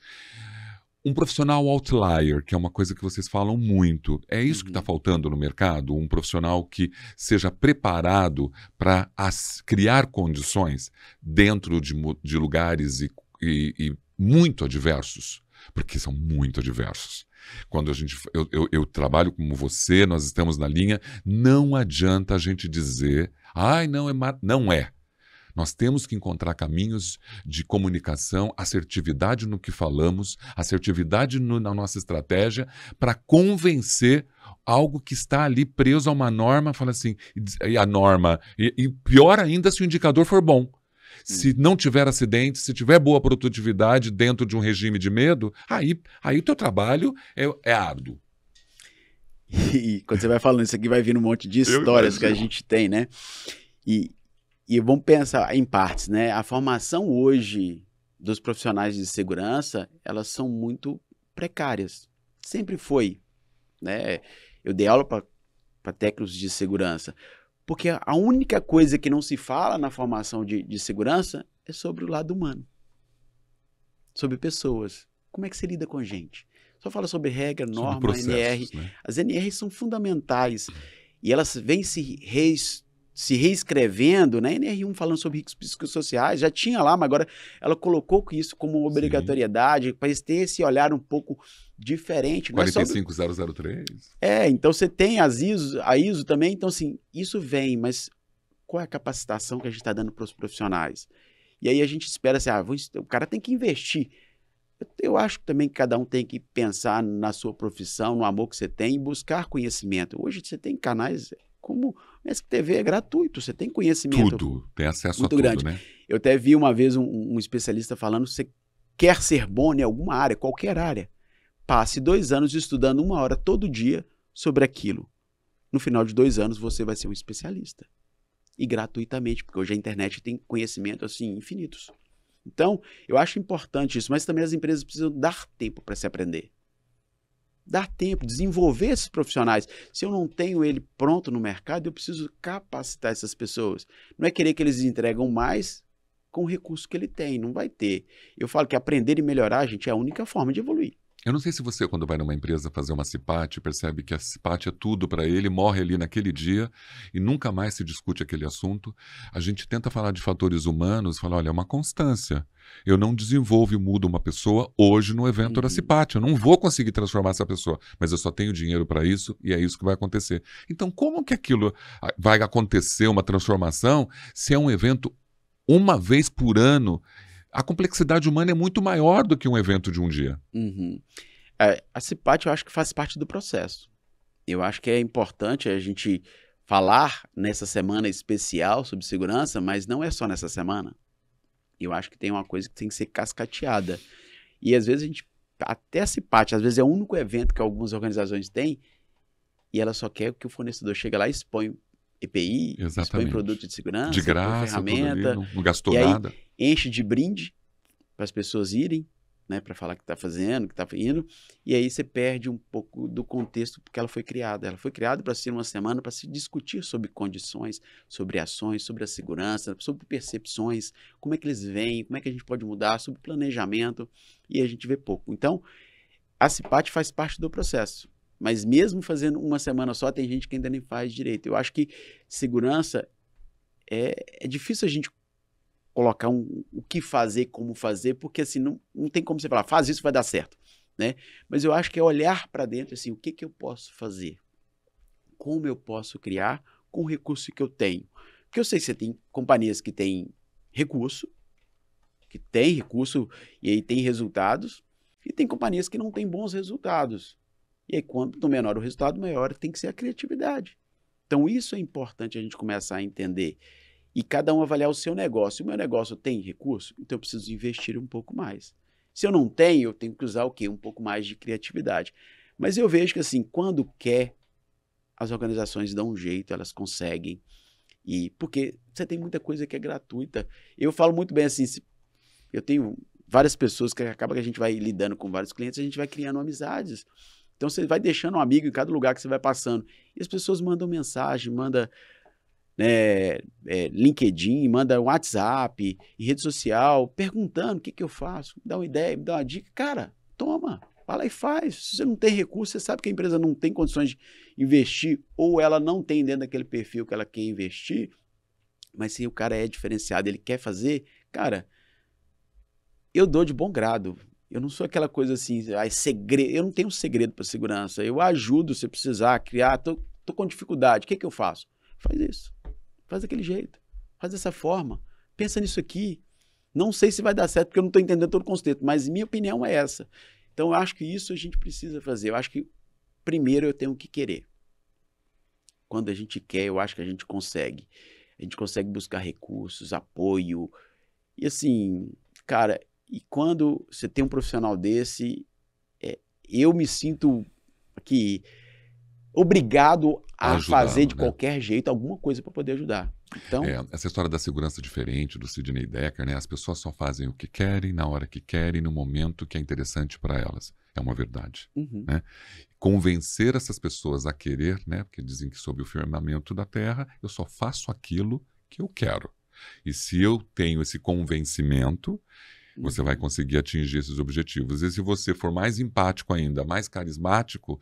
Um profissional outlier, que é uma coisa que vocês falam muito, é isso que está faltando no mercado? Um profissional que seja preparado para criar condições dentro de lugares e muito adversos, porque são muito adversos. Quando eu trabalho como você, nós estamos na linha, não adianta a gente dizer, ai, não é, não é. Nós temos que encontrar caminhos de comunicação, assertividade no que falamos, assertividade na nossa estratégia, para convencer algo que está ali preso a uma norma, fala assim, e a norma, e pior ainda se o indicador for bom. Se não tiver acidente, se tiver boa produtividade dentro de um regime de medo, aí o teu trabalho é árduo. E quando você vai falando isso aqui, vai vir um monte de histórias que a gente tem, né? E vamos pensar em partes, né? A formação hoje dos profissionais de segurança, elas são muito precárias. Sempre foi, né? Eu dei aula para técnicos de segurança. Porque a única coisa que não se fala na formação de segurança é sobre o lado humano. Sobre pessoas. Como é que você lida com gente? Só fala sobre regra, norma, NR. Né? As NRs são fundamentais. E elas vêm se reescrevendo, né? NR1 falando sobre riscos psicossociais, já tinha lá, mas agora ela colocou isso como uma obrigatoriedade, para ter esse olhar um pouco diferente. 45003. Então você tem a ISO também, então assim, isso vem, mas qual é a capacitação que a gente está dando para os profissionais? E aí a gente espera assim, o cara tem que investir. Eu acho também que cada um tem que pensar na sua profissão, no amor que você tem e buscar conhecimento. Hoje você tem canais como o SPTV, é gratuito, você tem conhecimento. Tudo, tem acesso muito a tudo, grande. né? Eu até vi uma vez um especialista falando, você quer ser bom em alguma área, qualquer área, passe 2 anos estudando 1 hora todo dia sobre aquilo. No final de 2 anos você vai ser um especialista. E gratuitamente, porque hoje a internet tem conhecimento assim infinitos. Então, eu acho importante isso, mas também as empresas precisam dar tempo para se aprender. Dar tempo, desenvolver esses profissionais. Se eu não tenho ele pronto no mercado, eu preciso capacitar essas pessoas. Não é querer que eles entregam mais com o recurso que ele tem, não vai ter. Eu falo que aprender e melhorar, gente, é a única forma de evoluir. Eu não sei se você, quando vai numa empresa fazer uma CIPAT, percebe que a CIPAT é tudo para ele, morre ali naquele dia e nunca mais se discute aquele assunto. A gente tenta falar de fatores humanos, fala, olha, é uma constância. Eu não desenvolvo e mudo uma pessoa hoje no evento da CIPAT. Eu não vou conseguir transformar essa pessoa, mas eu só tenho dinheiro para isso e é isso que vai acontecer. Então, como que aquilo vai acontecer, uma transformação, se é um evento uma vez por ano? A complexidade humana é muito maior do que um evento de um dia. A CIPAT eu acho que faz parte do processo. Eu acho que é importante a gente falar nessa semana especial sobre segurança, mas não é só nessa semana. Eu acho que tem uma coisa que tem que ser cascateada. E às vezes até a CIPAT, às vezes é o único evento que algumas organizações têm e ela só quer que o fornecedor chegue lá e expõe EPI, expõe produto de segurança, de graça, ferramenta, ali, não gastou e aí nada. Enche de brinde para as pessoas irem, né, para falar que está fazendo, que está indo, e aí você perde um pouco do contexto porque ela foi criada. Ela foi criada para ser uma semana para se discutir sobre condições, sobre ações, sobre a segurança, sobre percepções, como é que eles veem, como é que a gente pode mudar, sobre planejamento, e a gente vê pouco. Então, a CIPAT faz parte do processo. Mas mesmo fazendo uma semana só, tem gente que ainda nem faz direito. Eu acho que segurança é difícil a gente colocar o que fazer, como fazer, porque assim, não tem como você falar, faz isso, vai dar certo. Né? Mas eu acho que é olhar para dentro, assim, o que eu posso fazer? Como eu posso criar com o recurso que eu tenho? Porque eu sei que você tem companhias que têm recurso, e aí tem resultados, e tem companhias que não têm bons resultados. E aí, quanto menor o resultado, maior tem que ser a criatividade. Então, isso é importante a gente começar a entender. E cada um avaliar o seu negócio. O meu negócio tem recurso, então eu preciso investir um pouco mais. Se eu não tenho, eu tenho que usar o quê? Um pouco mais de criatividade. Mas eu vejo que, assim, quando quer, as organizações dão um jeito, elas conseguem. Porque você tem muita coisa que é gratuita. Eu falo muito bem assim, eu tenho várias pessoas que acaba que a gente vai lidando com vários clientes, a gente vai criando amizades. Então você vai deixando um amigo em cada lugar que você vai passando. E as pessoas mandam mensagem, mandam LinkedIn, mandam WhatsApp, em rede social, perguntando o que eu faço, me dá uma ideia, me dá uma dica. Cara, toma, vai lá e faz. Se você não tem recurso, você sabe que a empresa não tem condições de investir ou ela não tem dentro daquele perfil que ela quer investir, mas se o cara é diferenciado, ele quer fazer, cara, eu dou de bom grado. Eu não sou aquela coisa assim, segredo. Eu não tenho segredo para segurança. Eu ajudo se precisar criar. Tô com dificuldade. O que eu faço? Faz isso. Faz daquele jeito. Faz dessa forma. Pensa nisso aqui. Não sei se vai dar certo, porque eu não estou entendendo todo o conceito, mas minha opinião é essa. Então, eu acho que isso a gente precisa fazer. Eu acho que, primeiro, eu tenho que querer. Quando a gente quer, eu acho que a gente consegue. A gente consegue buscar recursos, apoio. E assim, cara... E quando você tem um profissional desse, eu me sinto aqui obrigado a fazer de qualquer jeito alguma coisa para poder ajudar. Então, essa história da segurança diferente do Sidney Dekker, né? As pessoas só fazem o que querem, na hora que querem, no momento que é interessante para elas. É uma verdade. Né? Convencer essas pessoas a querer, né? Porque dizem que sob o firmamento da terra, eu só faço aquilo que eu quero. E se eu tenho esse convencimento, você vai conseguir atingir esses objetivos. E se você for mais empático ainda, mais carismático,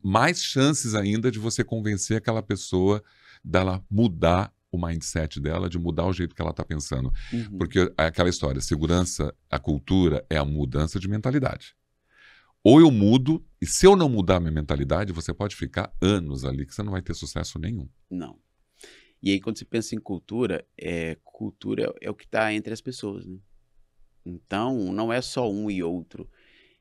mais chances ainda de você convencer aquela pessoa dela mudar o mindset dela, de mudar o jeito que ela está pensando. Porque é aquela história, segurança, a cultura é a mudança de mentalidade. Ou eu mudo, e se eu não mudar a minha mentalidade, você pode ficar anos ali que você não vai ter sucesso nenhum. Não. E aí quando você pensa em cultura é o que está entre as pessoas, né? Então, não é só um e outro.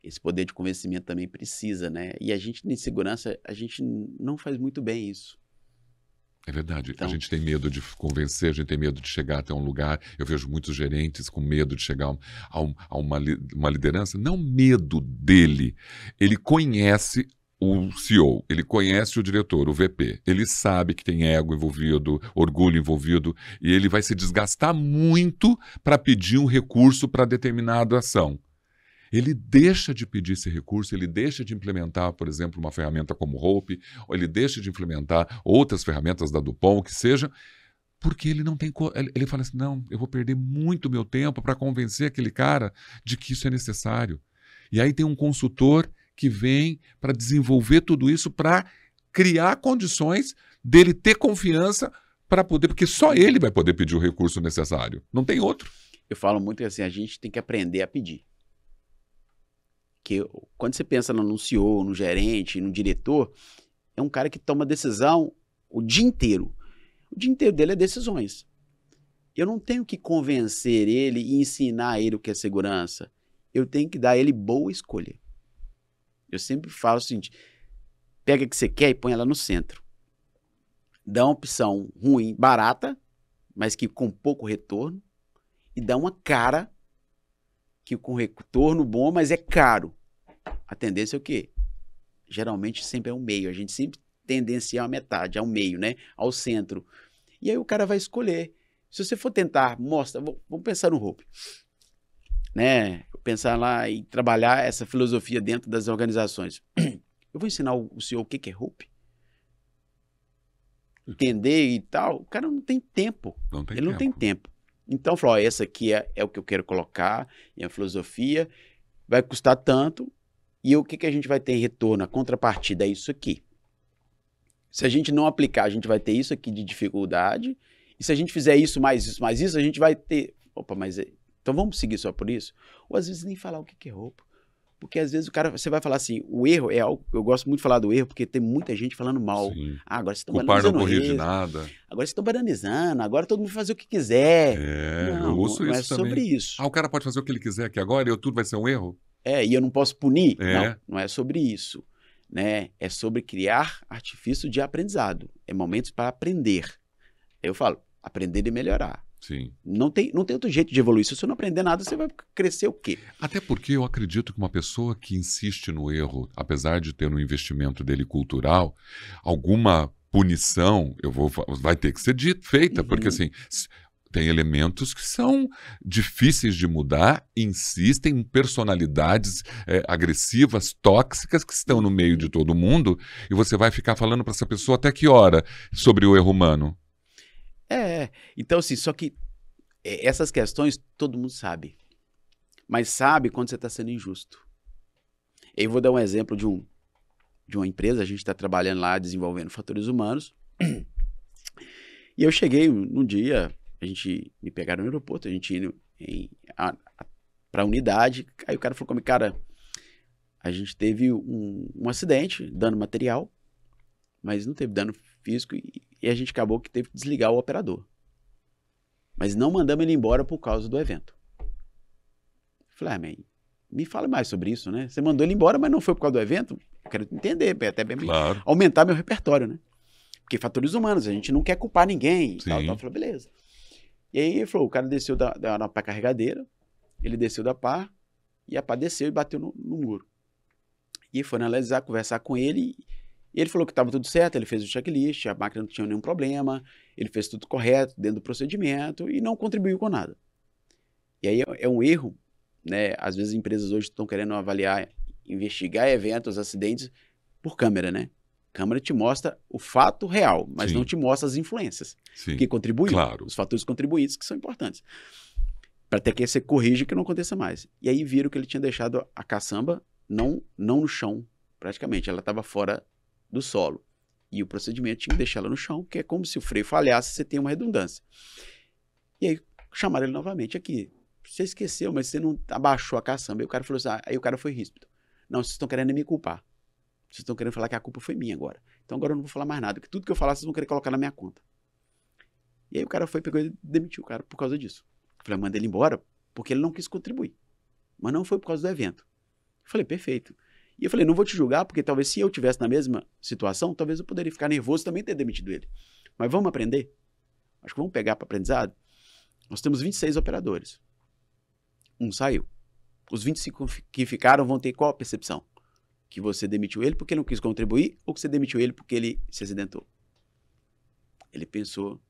Esse poder de convencimento também precisa, né? E a gente, em segurança, a gente não faz muito bem isso. É verdade. Então, a gente tem medo de convencer, a gente tem medo de chegar até um lugar. Eu vejo muitos gerentes com medo de chegar a uma liderança. Não medo dele. Ele conhece o CEO, ele conhece o diretor, o VP, ele sabe que tem ego envolvido, orgulho envolvido, e ele vai se desgastar muito para pedir um recurso para determinada ação. Ele deixa de pedir esse recurso, ele deixa de implementar, por exemplo, uma ferramenta como Hope, ou ele deixa de implementar outras ferramentas da Dupont, o que seja, porque ele não tem... Ele fala assim, não, eu vou perder muito meu tempo para convencer aquele cara de que isso é necessário. E aí tem um consultor que vem para desenvolver tudo isso, para criar condições dele ter confiança para poder, porque só ele vai poder pedir o recurso necessário, não tem outro. Eu falo muito assim, a gente tem que aprender a pedir. Que quando você pensa no CEO, no gerente, no diretor, é um cara que toma decisão o dia inteiro. O dia inteiro dele é decisões. Eu não tenho que convencer ele e ensinar ele o que é segurança. Eu tenho que dar a ele boa escolha. Eu sempre falo o seguinte, pega o que você quer e põe ela no centro. Dá uma opção ruim, barata, mas que com pouco retorno, e dá uma cara que com retorno bom, mas é caro. A tendência é o quê? Geralmente sempre é um meio. A gente sempre tendencia a metade, ao meio, né? Ao centro. E aí o cara vai escolher. Se você for tentar, vamos pensar no Hope. Né? Pensar lá e trabalhar essa filosofia dentro das organizações. Eu vou ensinar o senhor o que é Hope? Entender e tal. O cara não tem tempo. Ele não tem tempo. Então, falou, essa aqui é o que eu quero colocar, é a filosofia, vai custar tanto, e o que a gente vai ter em retorno? A contrapartida é isso aqui. Se a gente não aplicar, a gente vai ter isso aqui de dificuldade, e se a gente fizer isso, mais isso, mais isso, a gente vai ter... Opa, mas... Então vamos seguir só por isso? Ou às vezes nem falar o que é roupa. Porque às vezes você vai falar assim, o erro é algo, eu gosto muito de falar do erro, porque tem muita gente falando mal. Sim. Agora vocês estão Culpar não banalizando corrige isso. nada. Agora vocês estão banalizando, agora todo mundo vai fazer o que quiser. Eu ouço não isso é sobre também. isso. O cara pode fazer o que ele quiser aqui agora e tudo vai ser um erro? E eu não posso punir? É. Não é sobre isso. Né? É sobre criar artifício de aprendizado. É momentos para aprender. Eu falo, aprender e melhorar. Sim. Não tem outro jeito de evoluir. Se você não aprender nada, você vai crescer o quê? Até porque eu acredito que uma pessoa que insiste no erro, apesar de ter um investimento dele cultural, alguma punição vai ter que ser feita, porque assim, tem elementos que são difíceis de mudar, insistem, personalidades agressivas, tóxicas, que estão no meio de todo mundo, e você vai ficar falando para essa pessoa até que hora sobre o erro humano? Então assim, só que essas questões todo mundo sabe, mas sabe quando você está sendo injusto. Eu vou dar um exemplo de uma empresa, a gente está trabalhando lá, desenvolvendo fatores humanos, e eu cheguei num dia, me pegaram no aeroporto, a gente indo para a unidade, aí o cara falou comigo, cara, a gente teve um acidente, dano material, mas não teve dano físico e a gente acabou que teve que desligar o operador. Mas não mandamos ele embora por causa do evento. Falei, me fala mais sobre isso, né? Você mandou ele embora, mas não foi por causa do evento? Eu quero entender, até bem aumentar meu repertório, né? Porque fatores humanos, a gente não quer culpar ninguém. E tal. Eu falei, beleza. E aí ele falou, o cara desceu da pá carregadeira, ele desceu da pá, e a pá desceu e bateu no muro. E foi analisar, conversar com ele, e ele falou que estava tudo certo, ele fez o checklist, a máquina não tinha nenhum problema, ele fez tudo correto, dentro do procedimento, e não contribuiu com nada. E aí é um erro, né? Às vezes as empresas hoje estão querendo avaliar, investigar eventos, acidentes, por câmera, né? Câmera te mostra o fato real, mas não te mostra as influências que contribuem, os fatores contribuintes que são importantes. Para até que você corrija que não aconteça mais. E aí viram que ele tinha deixado a caçamba não no chão, praticamente, ela estava fora do solo. E o procedimento tinha que deixar ela no chão, que é como se o freio falhasse, você tem uma redundância. E aí chamaram ele novamente aqui. Você esqueceu, mas você não abaixou a caçamba. E o cara falou assim, aí o cara foi ríspido. Não, vocês estão querendo me culpar. Vocês estão querendo falar que a culpa foi minha agora. Então agora eu não vou falar mais nada, porque tudo que eu falar vocês vão querer colocar na minha conta. E aí o cara pegou e demitiu o cara por causa disso. Eu falei, manda ele embora, porque ele não quis contribuir. Mas não foi por causa do evento. Eu falei, perfeito. E eu falei, não vou te julgar, porque talvez se eu tivesse na mesma situação, talvez eu poderia ficar nervoso e também ter demitido ele. Mas vamos aprender? Acho que vamos pegar para aprendizado. Nós temos 26 operadores. Um saiu. Os 25 que ficaram vão ter qual a percepção? Que você demitiu ele porque ele não quis contribuir ou que você demitiu ele porque ele se acidentou? Ele pensou,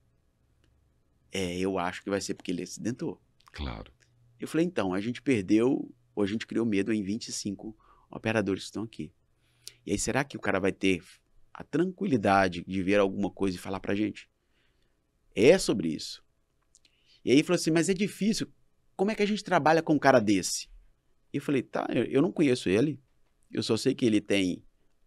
eu acho que vai ser porque ele acidentou. Claro. Eu falei, então, a gente perdeu, ou a gente criou medo em 25 operadores que estão aqui. E aí, será que o cara vai ter a tranquilidade de ver alguma coisa e falar pra gente? É sobre isso. E aí ele falou assim, mas é difícil, como é que a gente trabalha com um cara desse? E eu falei, tá, eu não conheço ele, eu só sei que ele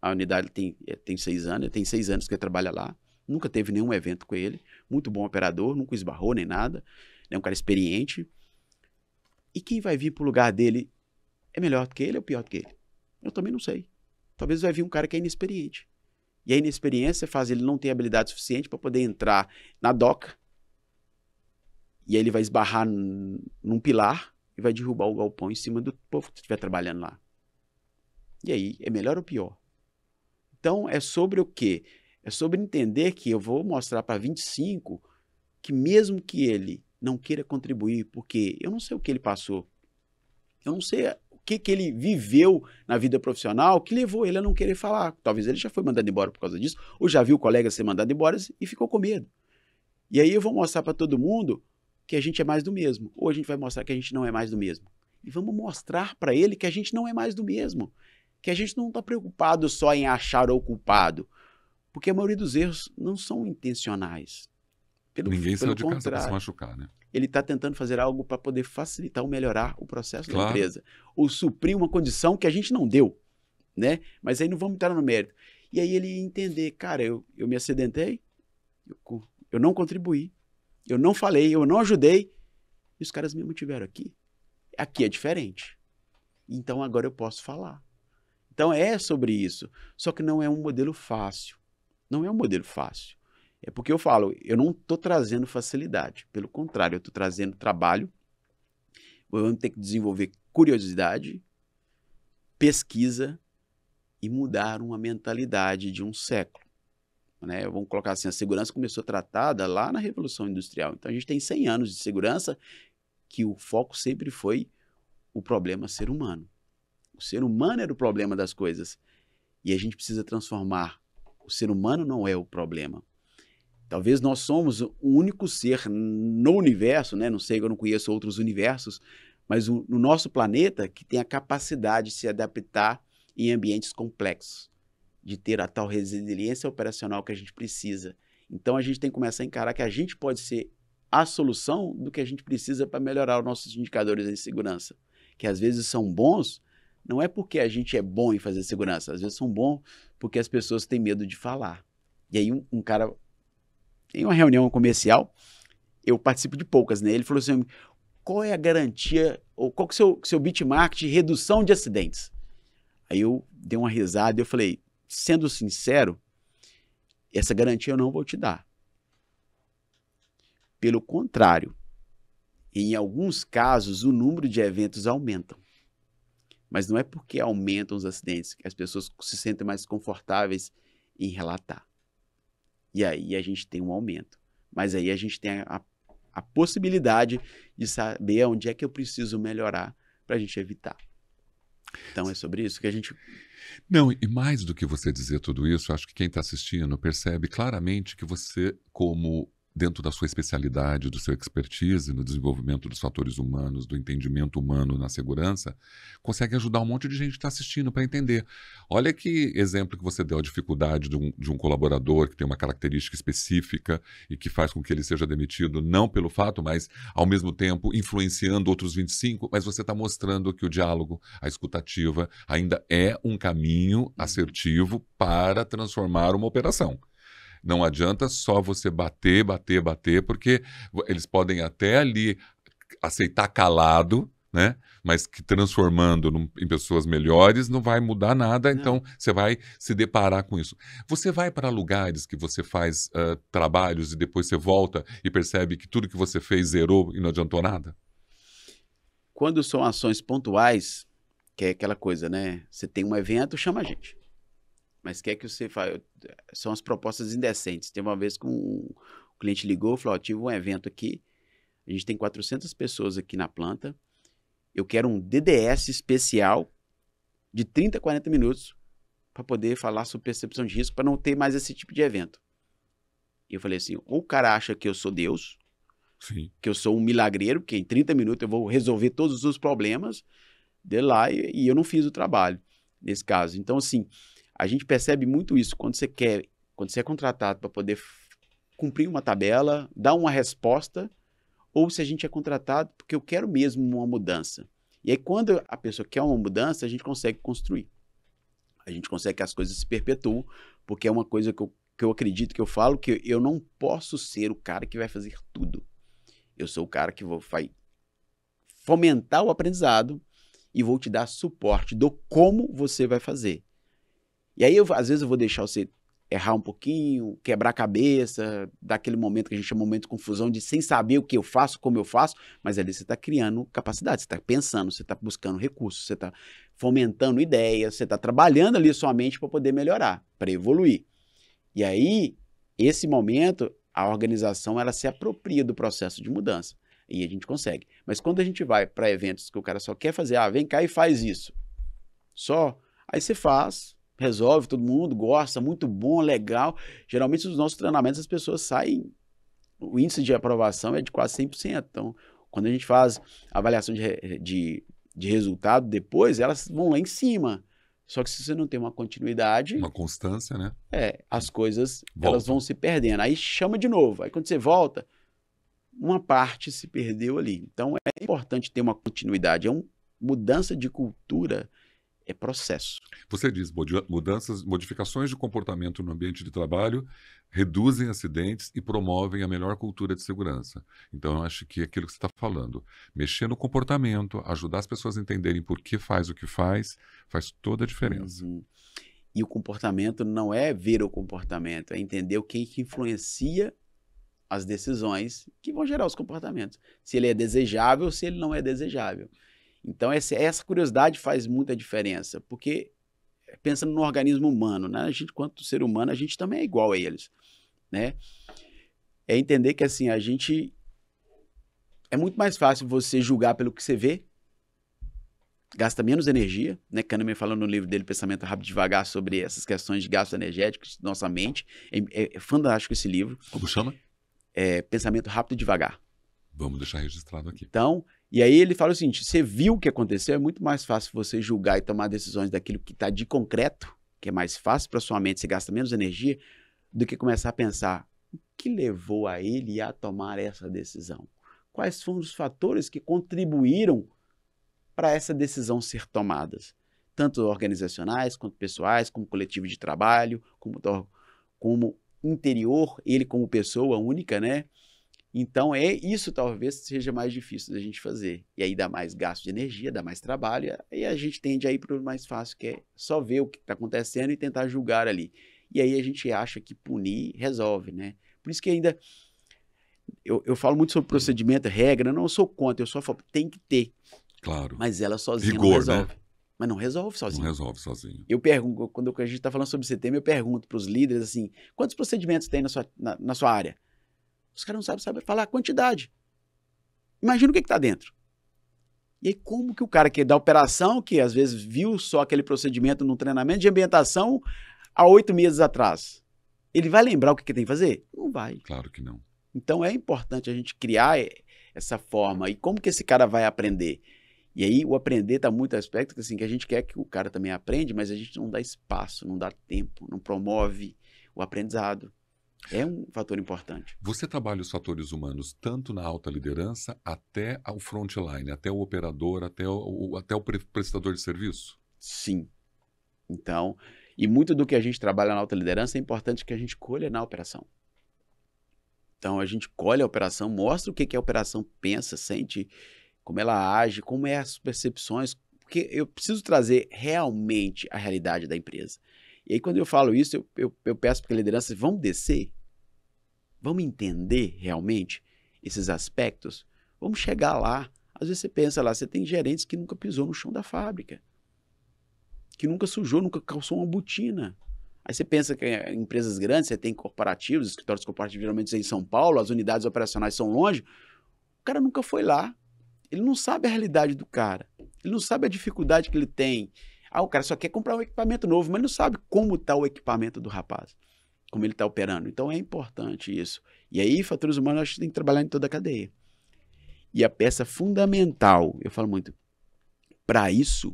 a unidade tem 6 anos, ele tem 6 anos que ele trabalha lá, nunca teve nenhum evento com ele, muito bom operador, nunca esbarrou nem nada, é um cara experiente. E quem vai vir pro lugar dele é melhor do que ele ou pior do que ele? Eu também não sei. Talvez vai vir um cara que é inexperiente. E a inexperiência faz ele não ter habilidade suficiente para poder entrar na doca, e aí ele vai esbarrar num pilar e vai derrubar o galpão em cima do povo que estiver trabalhando lá. E aí, é melhor ou pior? Então, é sobre o quê? É sobre entender que eu vou mostrar para 25 que mesmo que ele não queira contribuir, porque eu não sei o que ele passou, eu não sei o que ele viveu na vida profissional que levou ele a não querer falar. Talvez ele já foi mandado embora por causa disso, ou já viu o colega ser mandado embora e ficou com medo. E aí eu vou mostrar para todo mundo que a gente é mais do mesmo, ou a gente vai mostrar que a gente não é mais do mesmo. E vamos mostrar para ele que a gente não é mais do mesmo, que a gente não está preocupado só em achar o culpado, porque a maioria dos erros não são intencionais. Ninguém saiu de casa para se machucar, né? Ele está tentando fazer algo para poder facilitar ou melhorar o processo da empresa, ou suprir uma condição que a gente não deu, né? Mas aí não vamos entrar no mérito. E aí ele entender, cara, eu me acidentei, eu não contribuí, eu não falei, eu não ajudei, e os caras me mantiveram aqui. Aqui é diferente. então agora eu posso falar. Então é sobre isso. Só que não é um modelo fácil. Não é um modelo fácil. É porque eu falo, eu não estou trazendo facilidade. Pelo contrário, eu estou trazendo trabalho. Vamos ter que desenvolver curiosidade, pesquisa e mudar uma mentalidade de um século. Né? Vamos colocar assim, a segurança começou tratada lá na Revolução Industrial. Então a gente tem 100 anos de segurança que o foco sempre foi o problema ser humano. O ser humano era o problema das coisas. E a gente precisa transformar. O ser humano não é o problema. Talvez nós somos o único ser no universo, né? Não sei, eu não conheço outros universos, mas no nosso planeta que tem a capacidade de se adaptar em ambientes complexos, de ter a tal resiliência operacional que a gente precisa. Então a gente tem que começar a encarar que a gente pode ser a solução do que a gente precisa para melhorar os nossos indicadores de segurança, que às vezes são bons, não é porque a gente é bom em fazer segurança, às vezes são bons porque as pessoas têm medo de falar. E aí um cara, em uma reunião comercial, eu participo de poucas, né? Ele falou assim, qual é a garantia, ou qual que é o seu benchmark de redução de acidentes? Aí eu dei uma risada e eu falei, sendo sincero, essa garantia eu não vou te dar. Pelo contrário, em alguns casos o número de eventos aumentam. Mas não é porque aumentam os acidentes que as pessoas se sentem mais confortáveis em relatar. E aí a gente tem um aumento. Mas aí a gente tem a possibilidade de saber onde é que eu preciso melhorar para a gente evitar. Então é sobre isso que a gente... Não, e mais do que você dizer tudo isso, acho que quem está assistindo percebe claramente que você, como dentro da sua especialidade, do seu expertise no desenvolvimento dos fatores humanos, do entendimento humano na segurança, consegue ajudar um monte de gente que está assistindo para entender. Olha que exemplo que você deu, a dificuldade de um colaborador que tem uma característica específica e que faz com que ele seja demitido, não pelo fato, mas ao mesmo tempo influenciando outros 25, mas você está mostrando que o diálogo, a escutativa, ainda é um caminho assertivo para transformar uma operação. Não adianta só você bater, porque eles podem até ali aceitar calado, né? Mas que transformando em pessoas melhores não vai mudar nada, então você vai se deparar com isso. Você vai para lugares que você faz trabalhos e depois você volta e percebe que tudo que você fez zerou e não adiantou nada? Quando são ações pontuais, que é aquela coisa, né? Você tem um evento, chama a gente. Mas quer que você faça... São as propostas indecentes. Tem uma vez que um cliente ligou e falou, tive um evento aqui, a gente tem 400 pessoas aqui na planta, eu quero um DDS especial de 30 a 40 minutos para poder falar sobre percepção de risco, para não ter mais esse tipo de evento. E eu falei assim, ou o cara acha que eu sou Deus, sim, que eu sou um milagreiro, que em 30 minutos eu vou resolver todos os problemas dele lá, e eu não fiz o trabalho nesse caso. Então, assim, a gente percebe muito isso quando você é contratado para poder cumprir uma tabela, dar uma resposta, ou se a gente é contratado porque eu quero mesmo uma mudança. E aí, quando a pessoa quer uma mudança, a gente consegue construir. A gente consegue que as coisas se perpetuem, porque é uma coisa que eu acredito, que eu falo, que eu não posso ser o cara que vai fazer tudo. Eu sou o cara que vai fomentar o aprendizado e vou te dar suporte do como você vai fazer. E aí, às vezes, eu vou deixar você errar um pouquinho, quebrar a cabeça, daquele momento que a gente chama de momento de confusão, de sem saber o que eu faço, como eu faço, mas ali você está criando capacidade, você está pensando, você está buscando recursos, você está fomentando ideias, você está trabalhando ali sua mente para poder melhorar, para evoluir. E aí, esse momento, a organização ela se apropria do processo de mudança. E a gente consegue. Mas quando a gente vai para eventos que o cara só quer fazer, vem cá e faz isso. Só, aí você faz... resolve, todo mundo gosta, muito bom, legal. Geralmente, nos nossos treinamentos, as pessoas saem... O índice de aprovação é de quase 100%. Então, quando a gente faz avaliação de resultado, depois elas vão lá em cima. Só que se você não tem uma continuidade... Uma constância, né? As coisas elas vão se perdendo. Aí chama de novo. Aí quando você volta, uma parte se perdeu ali. Então, é importante ter uma continuidade. É uma mudança de cultura... é processo. Você diz, modificações de comportamento no ambiente de trabalho reduzem acidentes e promovem a melhor cultura de segurança. Então, eu acho que é aquilo que você está falando. Mexer no comportamento, ajudar as pessoas a entenderem por que faz o que faz toda a diferença. E o comportamento não é ver o comportamento, é entender o que influencia as decisões que vão gerar os comportamentos. Se ele é desejável ou se ele não é desejável. Então, essa curiosidade faz muita diferença, porque pensando no organismo humano, né? A gente, quanto ser humano, a gente também é igual a eles, né? É entender que, assim, a gente... É muito mais fácil você julgar pelo que você vê, gasta menos energia, né? Kahneman falando no livro dele, Pensamento Rápido e Devagar, sobre essas questões de gastos energéticos da nossa mente. É fantástico esse livro. Como chama? Pensamento Rápido e Devagar. Vamos deixar registrado aqui. Então, e aí ele fala o seguinte, você viu o que aconteceu, é muito mais fácil você julgar e tomar decisões daquilo que está de concreto, que é mais fácil para sua mente, você gasta menos energia, do que começar a pensar, o que levou a ele a tomar essa decisão? Quais foram os fatores que contribuíram para essa decisão ser tomada? Tanto organizacionais, quanto pessoais, como coletivo de trabalho, como interior, ele como pessoa única, né? Então, isso talvez seja mais difícil da gente fazer. E aí dá mais gasto de energia, dá mais trabalho, e a gente tende a ir para o mais fácil, que é só ver o que está acontecendo e tentar julgar ali. E aí a gente acha que punir resolve, né? Por isso que ainda... Eu falo muito sobre procedimento, regra, não sou contra, eu só falo, tem que ter. Claro. Mas ela sozinha Rigor, não resolve. né? Mas não resolve sozinho. Não resolve sozinho. Eu pergunto, quando a gente está falando sobre esse tema, eu pergunto para os líderes assim, quantos procedimentos tem na sua área? Os caras não sabem falar a quantidade. Imagina o que está dentro. E aí como que o cara que é da operação, que às vezes viu só aquele procedimento num treinamento de ambientação há 8 meses atrás, ele vai lembrar o que tem que fazer? Não vai. Claro que não. Então é importante a gente criar essa forma. E como que esse cara vai aprender? E aí o aprender está muito aspecto assim, que a gente quer que o cara também aprenda, mas a gente não dá espaço, não dá tempo, não promove o aprendizado. É um fator importante. Você trabalha os fatores humanos tanto na alta liderança até o frontline, até o operador, até o prestador de serviço? Sim. Então, e muito do que a gente trabalha na alta liderança é importante que a gente colha na operação. Então, a gente colhe a operação, mostra o que a operação pensa, sente, como ela age, como é as percepções, porque eu preciso trazer realmente a realidade da empresa. E aí, quando eu falo isso, eu peço para a liderança, vamos descer? Vamos entender realmente esses aspectos? Vamos chegar lá. Às vezes você pensa lá, você tem gerentes que nunca pisou no chão da fábrica, que nunca sujou, nunca calçou uma botina. Aí você pensa que em empresas grandes, você tem corporativos, escritórios corporativos geralmente em São Paulo, as unidades operacionais são longe, o cara nunca foi lá. Ele não sabe a realidade do cara. Ele não sabe a dificuldade que ele tem. O cara só quer comprar um equipamento novo, mas não sabe como está o equipamento do rapaz, como ele está operando. Então é importante isso. E aí, fatores humanos, acho que tem que trabalhar em toda a cadeia. E a peça fundamental, eu falo muito, para isso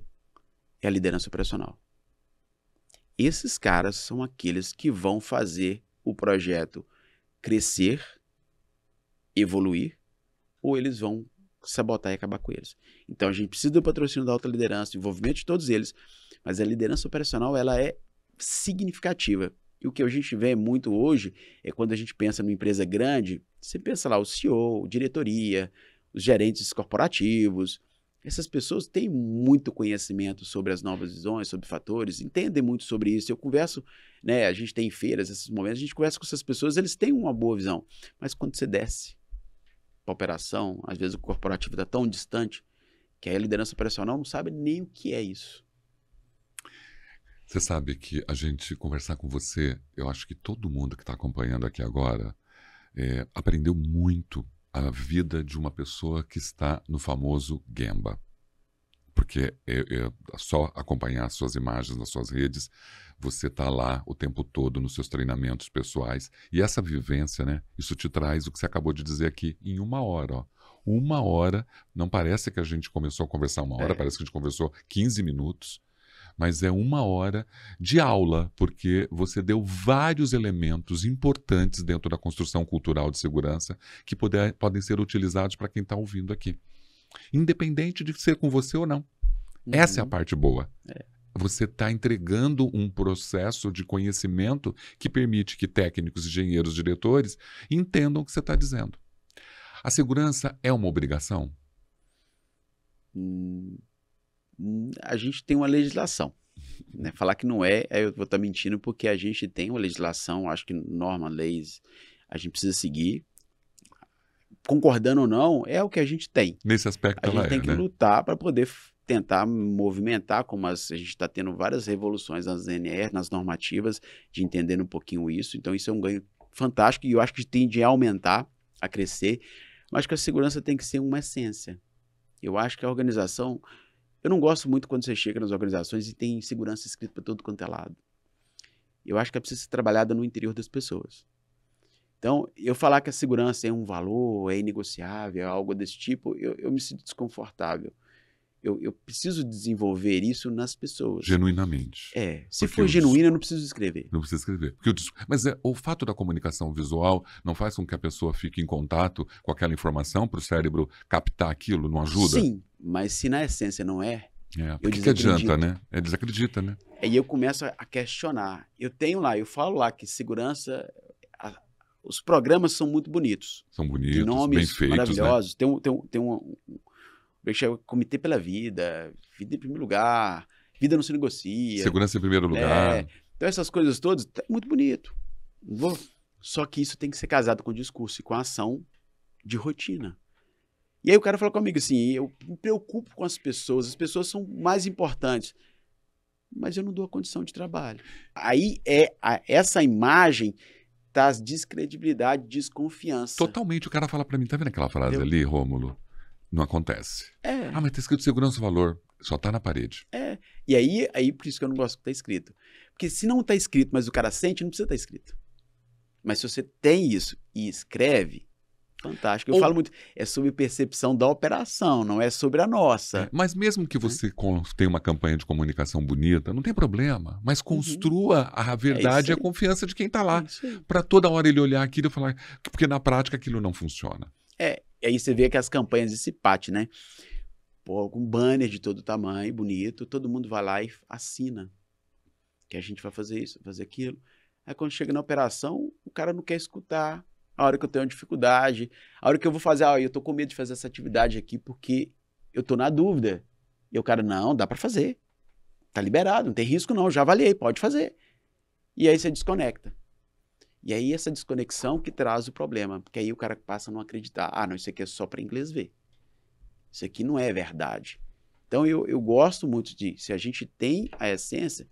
é a liderança operacional. Esses caras são aqueles que vão fazer o projeto crescer, evoluir, ou eles vão sabotar e acabar com eles. Então a gente precisa do patrocínio da alta liderança, do envolvimento de todos eles, mas a liderança operacional ela é significativa. E o que a gente vê muito hoje é quando a gente pensa numa empresa grande, você pensa lá o CEO, diretoria, os gerentes corporativos, essas pessoas têm muito conhecimento sobre as novas visões, sobre fatores, entendem muito sobre isso. Eu converso, né, a gente tem feiras, esses momentos, a gente conversa com essas pessoas, eles têm uma boa visão, mas quando você desce para a operação, às vezes o corporativo está tão distante que a liderança operacional não sabe nem o que é isso. Você sabe que a gente conversar com você, eu acho que todo mundo que está acompanhando aqui agora aprendeu muito a vida de uma pessoa que está no famoso Gemba. Porque só acompanhar suas imagens nas suas redes, você está lá o tempo todo nos seus treinamentos pessoais. E essa vivência, né? Isso te traz o que você acabou de dizer aqui em 1 hora. Ó. 1 hora, não parece que a gente começou a conversar 1 hora, parece que a gente conversou 15 minutos. Mas é 1 hora de aula, porque você deu vários elementos importantes dentro da construção cultural de segurança que podem ser utilizados para quem está ouvindo aqui. Independente de ser com você ou não. Essa é a parte boa. você está entregando um processo de conhecimento que permite que técnicos, engenheiros, diretores entendam o que você está dizendo. A segurança é uma obrigação? A gente tem uma legislação. Né? Falar que não é, eu vou estar mentindo, porque a gente tem uma legislação, acho que norma, leis, a gente precisa seguir. Concordando ou não, é o que a gente tem. Nesse aspecto, a gente tem que né? lutar para poder tentar movimentar, como a gente está tendo várias revoluções nas NR, nas normativas, de entender um pouquinho isso. Então, isso é um ganho fantástico e eu acho que tende a aumentar, a crescer. Mas acho que a segurança tem que ser uma essência. Eu acho que a organização... Eu não gosto muito quando você chega nas organizações e tem segurança escrita para todo quanto é lado. Eu acho que é preciso ser trabalhada no interior das pessoas. Então, eu falar que a segurança é um valor, é inegociável, é algo desse tipo, eu me sinto desconfortável. Eu preciso desenvolver isso nas pessoas. Genuinamente. Se for genuíno, eu não preciso escrever. Não precisa escrever. Mas o fato da comunicação visual não faz com que a pessoa fique em contato com aquela informação para o cérebro captar aquilo, não ajuda? Sim, mas se na essência não é, por que adianta, né? Desacredita, né? Aí eu começo a questionar. Eu falo lá que segurança... Os programas são muito bonitos. São bonitos, tem nomes bem feitos, maravilhosos. Né? Tem um Comitê pela Vida, Vida em Primeiro Lugar, Vida não se negocia. Segurança em primeiro lugar. Então essas coisas todas, é muito bonito. Só que isso tem que ser casado com o discurso e com a ação de rotina. E aí o cara fala comigo assim, eu me preocupo com as pessoas são mais importantes, mas eu não dou a condição de trabalho. Aí essa imagem traz descredibilidade, desconfiança. Totalmente. O cara fala pra mim, tá vendo aquela frase ali, Rômulo? Não acontece. Mas tá escrito segurança e valor. Só tá na parede. E aí por isso que eu não gosto que tá escrito. Porque se não tá escrito, mas o cara sente, não precisa estar escrito. Mas se você tem isso e escreve, fantástico. Eu falo muito, é sobre percepção da operação, não é sobre a nossa. Mas mesmo que você tenha uma campanha de comunicação bonita, não tem problema. Mas construa a verdade e a confiança de quem está lá. Para toda hora ele olhar aquilo e falar... Porque na prática aquilo não funciona. E aí você vê que as campanhas de CIPAT, né? Pô, com banner de todo tamanho, bonito, todo mundo vai lá e assina. Que a gente vai fazer isso, fazer aquilo. Aí quando chega na operação, o cara não quer escutar. A hora que eu tenho uma dificuldade, a hora que eu vou fazer, eu tô com medo de fazer essa atividade aqui porque eu tô na dúvida. E o cara, não, dá para fazer. Tá liberado, não tem risco não, já avaliei, pode fazer. E aí você desconecta. E aí essa desconexão que traz o problema, porque aí o cara passa a não acreditar. Não, isso aqui é só para inglês ver. Isso aqui não é verdade. Então eu gosto muito se a gente tem a essência,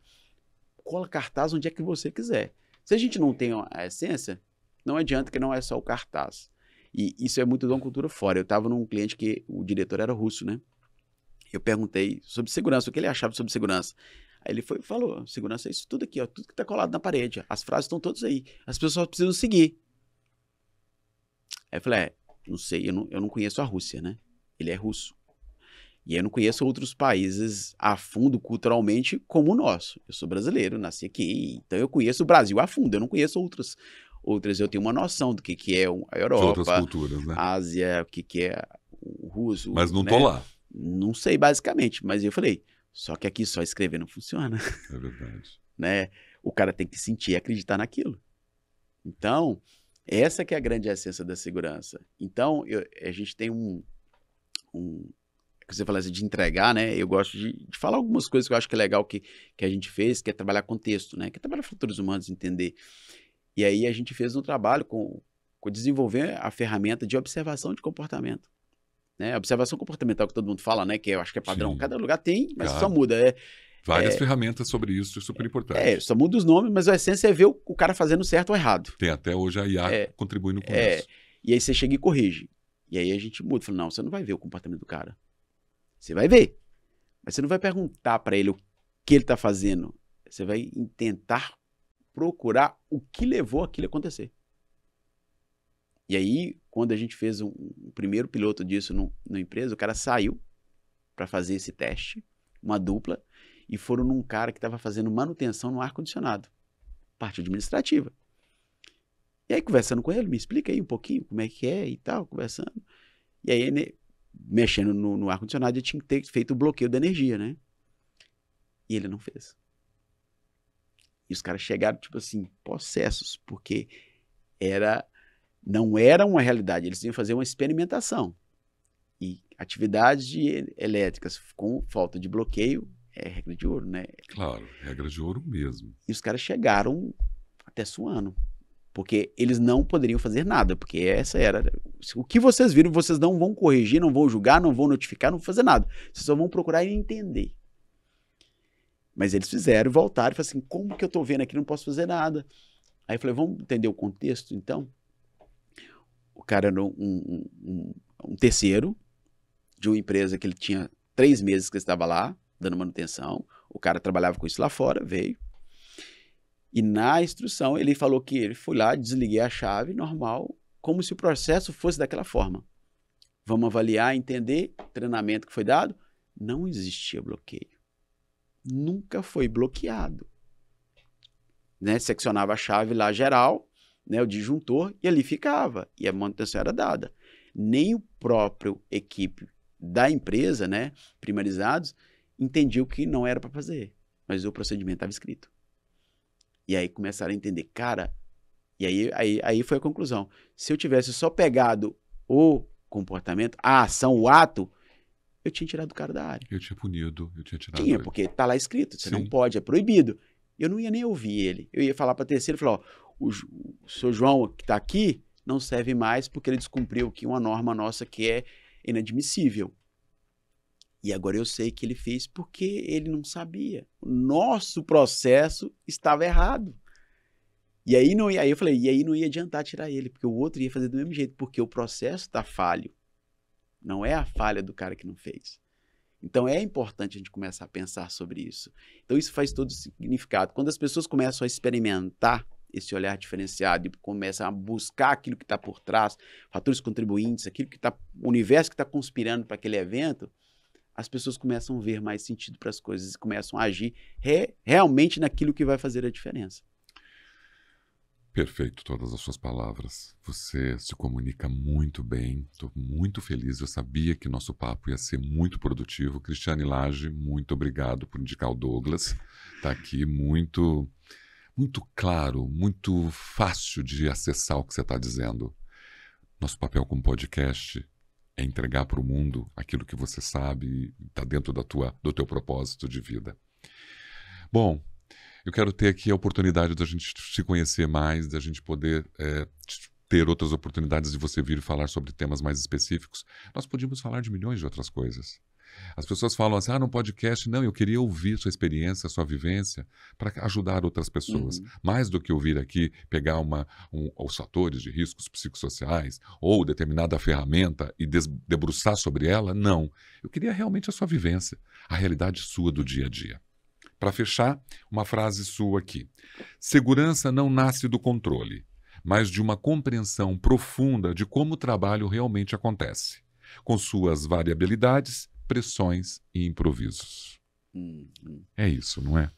cola cartaz onde é que você quiser. Se a gente não tem a essência, não adianta que não é só o cartaz. E isso é muito de uma cultura fora. Eu estava num cliente que o diretor era russo, né? Eu perguntei sobre segurança, o que ele achava sobre segurança. Aí ele falou, segurança é isso tudo aqui, tudo que está colado na parede. As frases estão todas aí. As pessoas precisam seguir. Aí eu falei, não sei, eu não conheço a Rússia, né? Ele é russo. E eu não conheço outros países a fundo culturalmente como o nosso. Eu sou brasileiro, nasci aqui, então eu conheço o Brasil a fundo. Eu não conheço outras eu tenho uma noção do que é a Europa, outras culturas, né? a Ásia, o que é o russo. Mas não né? tô lá. Não sei basicamente, mas eu falei, só que aqui só escrever não funciona. É verdade. Né? O cara tem que sentir e acreditar naquilo. Então, essa que é a grande essência da segurança. Então, a gente tem que você fala assim, de entregar, né? Eu gosto de falar algumas coisas que eu acho que é legal que a gente fez, que é trabalhar contexto, né? Que é trabalhar fatores humanos, entender. E aí a gente fez um trabalho com desenvolver a ferramenta de observação de comportamento. Né? Observação comportamental que todo mundo fala, né? Que eu acho que é padrão. Sim. Cada lugar tem, mas só muda. Várias ferramentas sobre isso, é super importante. Só muda os nomes, mas a essência é ver o cara fazendo certo ou errado. Tem até hoje a IA contribuindo com isso. E aí você chega e corrige. E aí a gente muda. Fala, não, você não vai ver o comportamento do cara. Você vai ver. Mas você não vai perguntar para ele o que ele está fazendo. Você vai tentar procurar o que levou aquilo a acontecer. E aí, quando a gente fez um primeiro piloto disso na empresa, o cara saiu para fazer esse teste, uma dupla, e foram num cara que estava fazendo manutenção no ar-condicionado, parte administrativa. E aí, conversando com ele, me explica aí um pouquinho como é que é e tal, conversando. E aí, mexendo no ar-condicionado, ele tinha que ter feito o bloqueio da energia, né? E ele não fez. E os caras chegaram, tipo assim, possessos, porque não era uma realidade, eles iam fazer uma experimentação. E atividades elétricas com falta de bloqueio é regra de ouro, né? Claro, regra de ouro mesmo. E os caras chegaram até suando, porque eles não poderiam fazer nada, porque essa era... O que vocês viram, vocês não vão corrigir, não vão julgar, não vão notificar, não vão fazer nada. Vocês só vão procurar e entender. Mas eles fizeram, voltaram e falaram assim, como que eu tô vendo aqui, não posso fazer nada. Aí eu falei, vamos entender o contexto, então? O cara era um terceiro de uma empresa que ele tinha 3 meses que ele estava lá, dando manutenção. O cara trabalhava com isso lá fora, veio. E na instrução ele falou que ele foi lá, desliguei a chave, normal, como se o processo fosse daquela forma. Vamos avaliar, entender, treinamento que foi dado. Não existia bloqueio. Nunca foi bloqueado. Né? Seccionava a chave lá geral, né, o disjuntor, e ali ficava. E a manutenção era dada. Nem o próprio equipe da empresa, né, primarizados, entendiam que não era para fazer. Mas o procedimento estava escrito. E aí começaram a entender, cara, e aí foi a conclusão. Se eu tivesse só pegado o comportamento, a ação, o ato, eu tinha tirado o cara da área. Eu tinha punido, eu tinha tirado Tinha, ele. porque tá lá escrito, você Sim. não pode, é proibido. Eu não ia nem ouvir ele. Eu ia falar para terceiro e falar, ó, o seu João que está aqui não serve mais porque ele descumpriu aqui uma norma nossa que é inadmissível. E agora eu sei que ele fez porque ele não sabia. O nosso processo estava errado. E aí eu falei, e aí não ia adiantar tirar ele, porque o outro ia fazer do mesmo jeito, porque o processo está falho. Não é a falha do cara que não fez. Então é importante a gente começar a pensar sobre isso. Então isso faz todo significado. Quando as pessoas começam a experimentar esse olhar diferenciado e começam a buscar aquilo que está por trás, fatores contribuintes, aquilo que está, o universo que está conspirando para aquele evento, as pessoas começam a ver mais sentido para as coisas e começam a agir realmente naquilo que vai fazer a diferença. Perfeito, todas as suas palavras. Você se comunica muito bem. Estou muito feliz. Eu sabia que nosso papo ia ser muito produtivo. Cristiane Lage, muito obrigado por indicar o Douglas. Está aqui muito claro, muito fácil de acessar o que você está dizendo. Nosso papel como podcast é entregar para o mundo aquilo que você sabe e está dentro do teu propósito de vida. Bom, eu quero ter aqui a oportunidade da gente se conhecer mais, da gente poder ter outras oportunidades de você vir falar sobre temas mais específicos. Nós podíamos falar de milhões de outras coisas. As pessoas falam assim, no podcast, não, eu queria ouvir sua experiência, sua vivência, para ajudar outras pessoas. Mais do que ouvir aqui, pegar os fatores de riscos psicossociais ou determinada ferramenta e debruçar sobre ela, não. Eu queria realmente a sua vivência, a realidade sua do dia a dia. Para fechar, uma frase sua aqui. Segurança não nasce do controle, mas de uma compreensão profunda de como o trabalho realmente acontece, com suas variabilidades, pressões e improvisos. É isso, não é?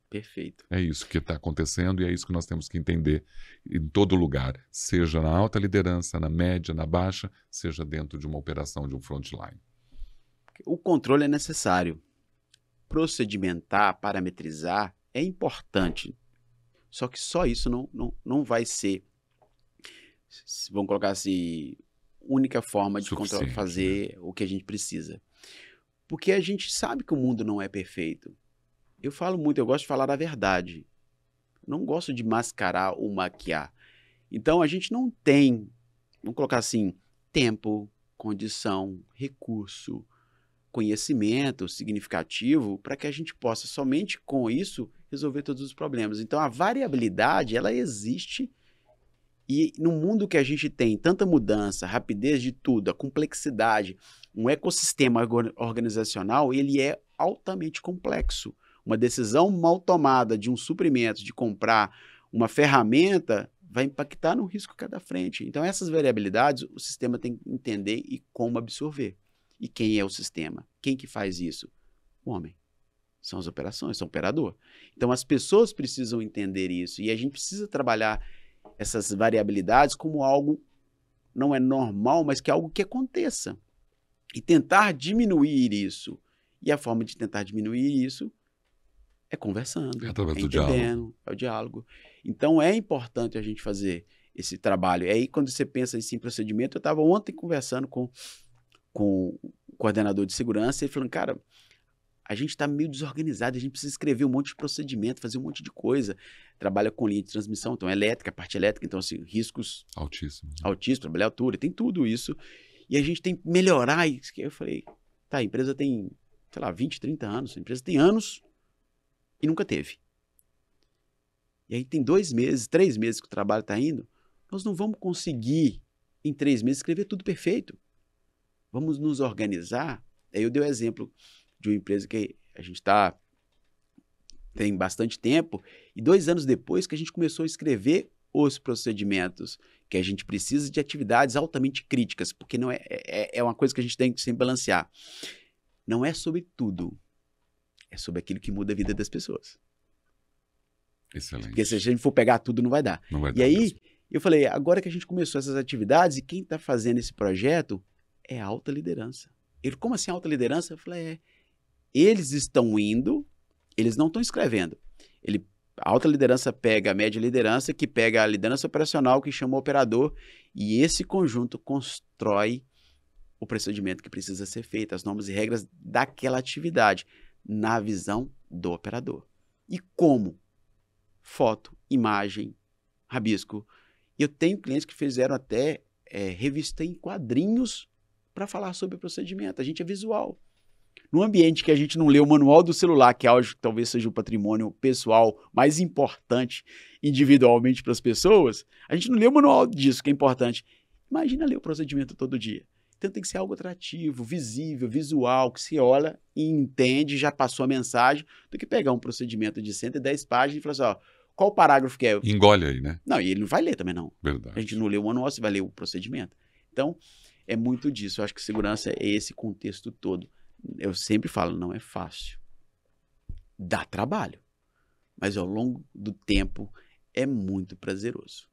Perfeito. É isso que está acontecendo e é isso que nós temos que entender em todo lugar, seja na alta liderança, na média, na baixa, seja dentro de uma operação de um frontline. O controle é necessário. Procedimentar, parametrizar é importante. Só que só isso não vai ser, vamos colocar assim, única forma de controlar, fazer o que a gente precisa. Porque a gente sabe que o mundo não é perfeito. Eu falo muito, eu gosto de falar a verdade. Não gosto de mascarar ou maquiar. Então a gente não tem, vamos colocar assim, tempo, condição, recurso, conhecimento significativo para que a gente possa somente com isso resolver todos os problemas. Então a variabilidade, ela existe e no mundo que a gente tem tanta mudança, rapidez de tudo, a complexidade, um ecossistema organizacional, ele é altamente complexo. Uma decisão mal tomada de um suprimento, de comprar uma ferramenta, vai impactar no risco que está à frente. Então essas variabilidades o sistema tem que entender e como absorver. E quem é o sistema? Quem que faz isso? O homem. São as operações, são o operador. Então as pessoas precisam entender isso e a gente precisa trabalhar essas variabilidades como algo não é normal, mas que é algo que aconteça. E tentar diminuir isso. E a forma de tentar diminuir isso É conversando, É através é do diálogo. entendendo, é o diálogo. Então é importante a gente fazer esse trabalho. E aí quando você pensa em procedimento, eu estava ontem conversando com o coordenador de segurança e falando, cara, a gente está meio desorganizado, a gente precisa escrever um monte de procedimento, fazer um monte de coisa. Trabalha com linha de transmissão, então elétrica, parte elétrica, então assim, riscos altíssimos, trabalhar altura, tem tudo isso. E a gente tem que melhorar isso. Eu falei, tá, a empresa tem, sei lá, 20, 30 anos, a empresa tem anos e nunca teve. E aí tem 2 meses, 3 meses que o trabalho está indo, nós não vamos conseguir, em 3 meses, escrever tudo perfeito. Vamos nos organizar. Aí eu dei o exemplo de uma empresa que a gente tem bastante tempo, e 2 anos depois que a gente começou a escrever os procedimentos, que a gente precisa de atividades altamente críticas, porque não é uma coisa que a gente tem que sempre balancear. Não é sobre tudo, é sobre aquilo que muda a vida das pessoas. Excelente. Porque se a gente for pegar tudo, não vai dar. Não vai e dar aí, mesmo. eu falei, agora que a gente começou essas atividades, e quem está fazendo esse projeto é a alta liderança. Ele, como assim alta liderança? Eu falei, eles estão indo, eles não estão escrevendo. A alta liderança pega a média liderança, que pega a liderança operacional, que chama o operador, e esse conjunto constrói o procedimento que precisa ser feito, as normas e regras daquela atividade, na visão do operador. E como? Foto, imagem, rabisco. Eu tenho clientes que fizeram até revista em quadrinhos para falar sobre o procedimento. A gente é visual. No ambiente que a gente não lê o manual do celular, que é algo que talvez seja o patrimônio pessoal mais importante individualmente para as pessoas, a gente não lê o manual disso, que é importante. Imagina ler o procedimento todo dia. Então tem que ser algo atrativo, visível, visual, que se olha e entende, já passou a mensagem, do que pegar um procedimento de 110 páginas e falar assim, ó, qual parágrafo que é? Engole aí, né? Não, e ele não vai ler também, não. Verdade. A gente não lê o manual, você vai ler o procedimento. Então, é muito disso. Eu acho que segurança é esse contexto todo. Eu sempre falo, não é fácil. Dá trabalho. Mas ao longo do tempo é muito prazeroso.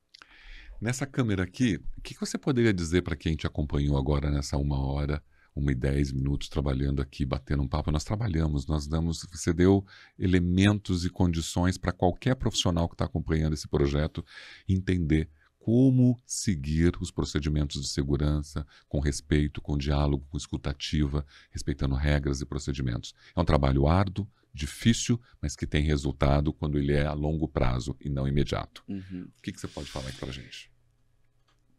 Nessa câmera aqui, o que você poderia dizer para quem te acompanhou agora nessa 1h, 1h10 minutos trabalhando aqui, batendo um papo? Nós trabalhamos, você deu elementos e condições para qualquer profissional que está acompanhando esse projeto entender como seguir os procedimentos de segurança com respeito, com diálogo, com escutativa, respeitando regras e procedimentos. É um trabalho árduo, difícil, mas que tem resultado quando ele é a longo prazo e não imediato. Uhum. O que você pode falar aqui para a gente?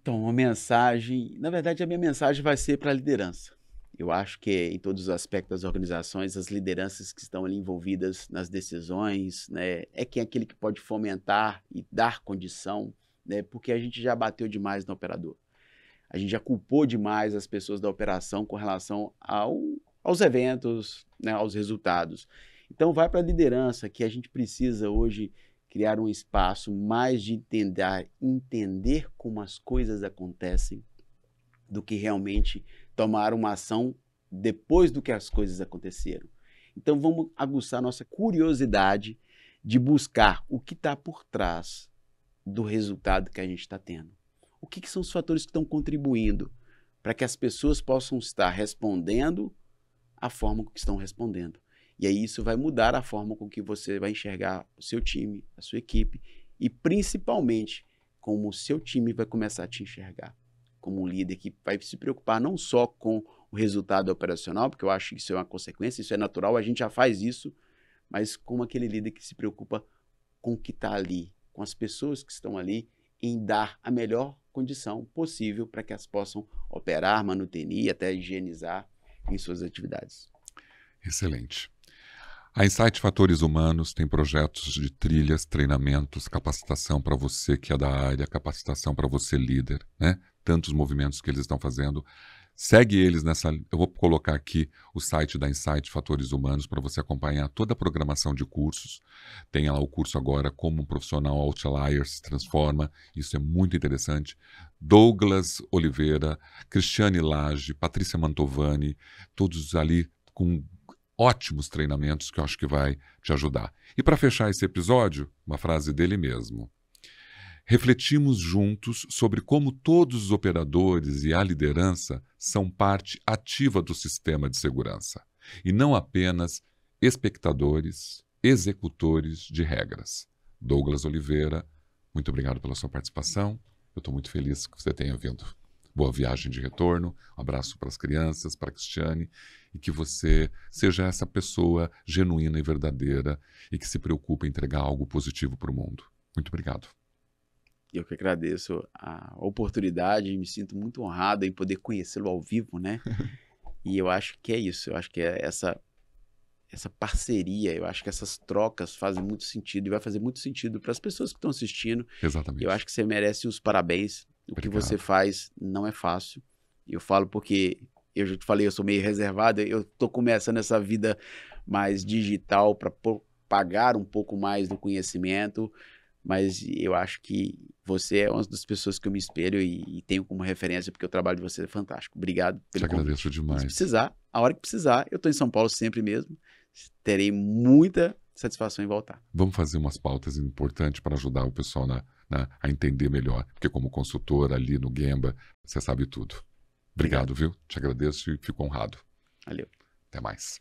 Então, uma mensagem... Na verdade, a minha mensagem vai ser para a liderança. Eu acho que em todos os aspectos das organizações, as lideranças que estão ali envolvidas nas decisões, né, é aquele que pode fomentar e dar condição, né, porque a gente já bateu demais no operador. A gente já culpou demais as pessoas da operação com relação aos eventos, né, aos resultados. Então, vai para a liderança, que a gente precisa hoje criar um espaço mais de entender como as coisas acontecem, do que realmente tomar uma ação depois do que as coisas aconteceram. Então, vamos aguçar nossa curiosidade de buscar o que está por trás do resultado que a gente está tendo. O que são os fatores que estão contribuindo para que as pessoas possam estar respondendo a forma que estão respondendo. E aí isso vai mudar a forma com que você vai enxergar o seu time, a sua equipe e principalmente como o seu time vai começar a te enxergar como um líder que vai se preocupar não só com o resultado operacional, porque eu acho que isso é uma consequência, isso é natural, a gente já faz isso, mas como aquele líder que se preocupa com o que está ali, com as pessoas que estão ali, em dar a melhor condição possível para que elas possam operar, manutenir, até higienizar em suas atividades. Excelente. A Insight Fatores Humanos tem projetos de trilhas, treinamentos, capacitação para você que é da área, capacitação para você líder, né? Tantos movimentos que eles estão fazendo. Segue eles nessa... Eu vou colocar aqui o site da Insight Fatores Humanos para você acompanhar toda a programação de cursos. Tem lá o curso agora Como um Profissional Outlier se Transforma. Isso é muito interessante. Douglas Oliveira, Cristiane Lage, Patrícia Mantovani, todos ali com ótimos treinamentos que eu acho que vai te ajudar. E para fechar esse episódio, uma frase dele mesmo. Refletimos juntos sobre como todos os operadores e a liderança são parte ativa do sistema de segurança, e não apenas espectadores, executores de regras. Douglas Oliveira, muito obrigado pela sua participação. Eu estou muito feliz que você tenha vindo. Boa viagem de retorno, um abraço para as crianças, para a Cristiane, e que você seja essa pessoa genuína e verdadeira e que se preocupe em entregar algo positivo para o mundo. Muito obrigado. Eu que agradeço a oportunidade, me sinto muito honrado em poder conhecê-lo ao vivo, né? E eu acho que é isso, eu acho que é essa parceria, eu acho que essas trocas fazem muito sentido e vai fazer muito sentido para as pessoas que estão assistindo. Exatamente. Eu acho que você merece os parabéns. O que você faz não é fácil. Eu falo porque, eu já te falei, eu sou meio reservado, eu estou começando essa vida mais digital para pagar um pouco mais do conhecimento, mas eu acho que você é uma das pessoas que eu me espelho e tenho como referência, porque o trabalho de você é fantástico. Obrigado pelo convite. Te agradeço demais. Se precisar, a hora que precisar, eu estou em São Paulo sempre mesmo, terei muita satisfação em voltar. Vamos fazer umas pautas importantes para ajudar o pessoal a entender melhor, porque como consultor ali no Gemba, você sabe tudo. Obrigado, viu? Te agradeço e fico honrado. Valeu. Até mais.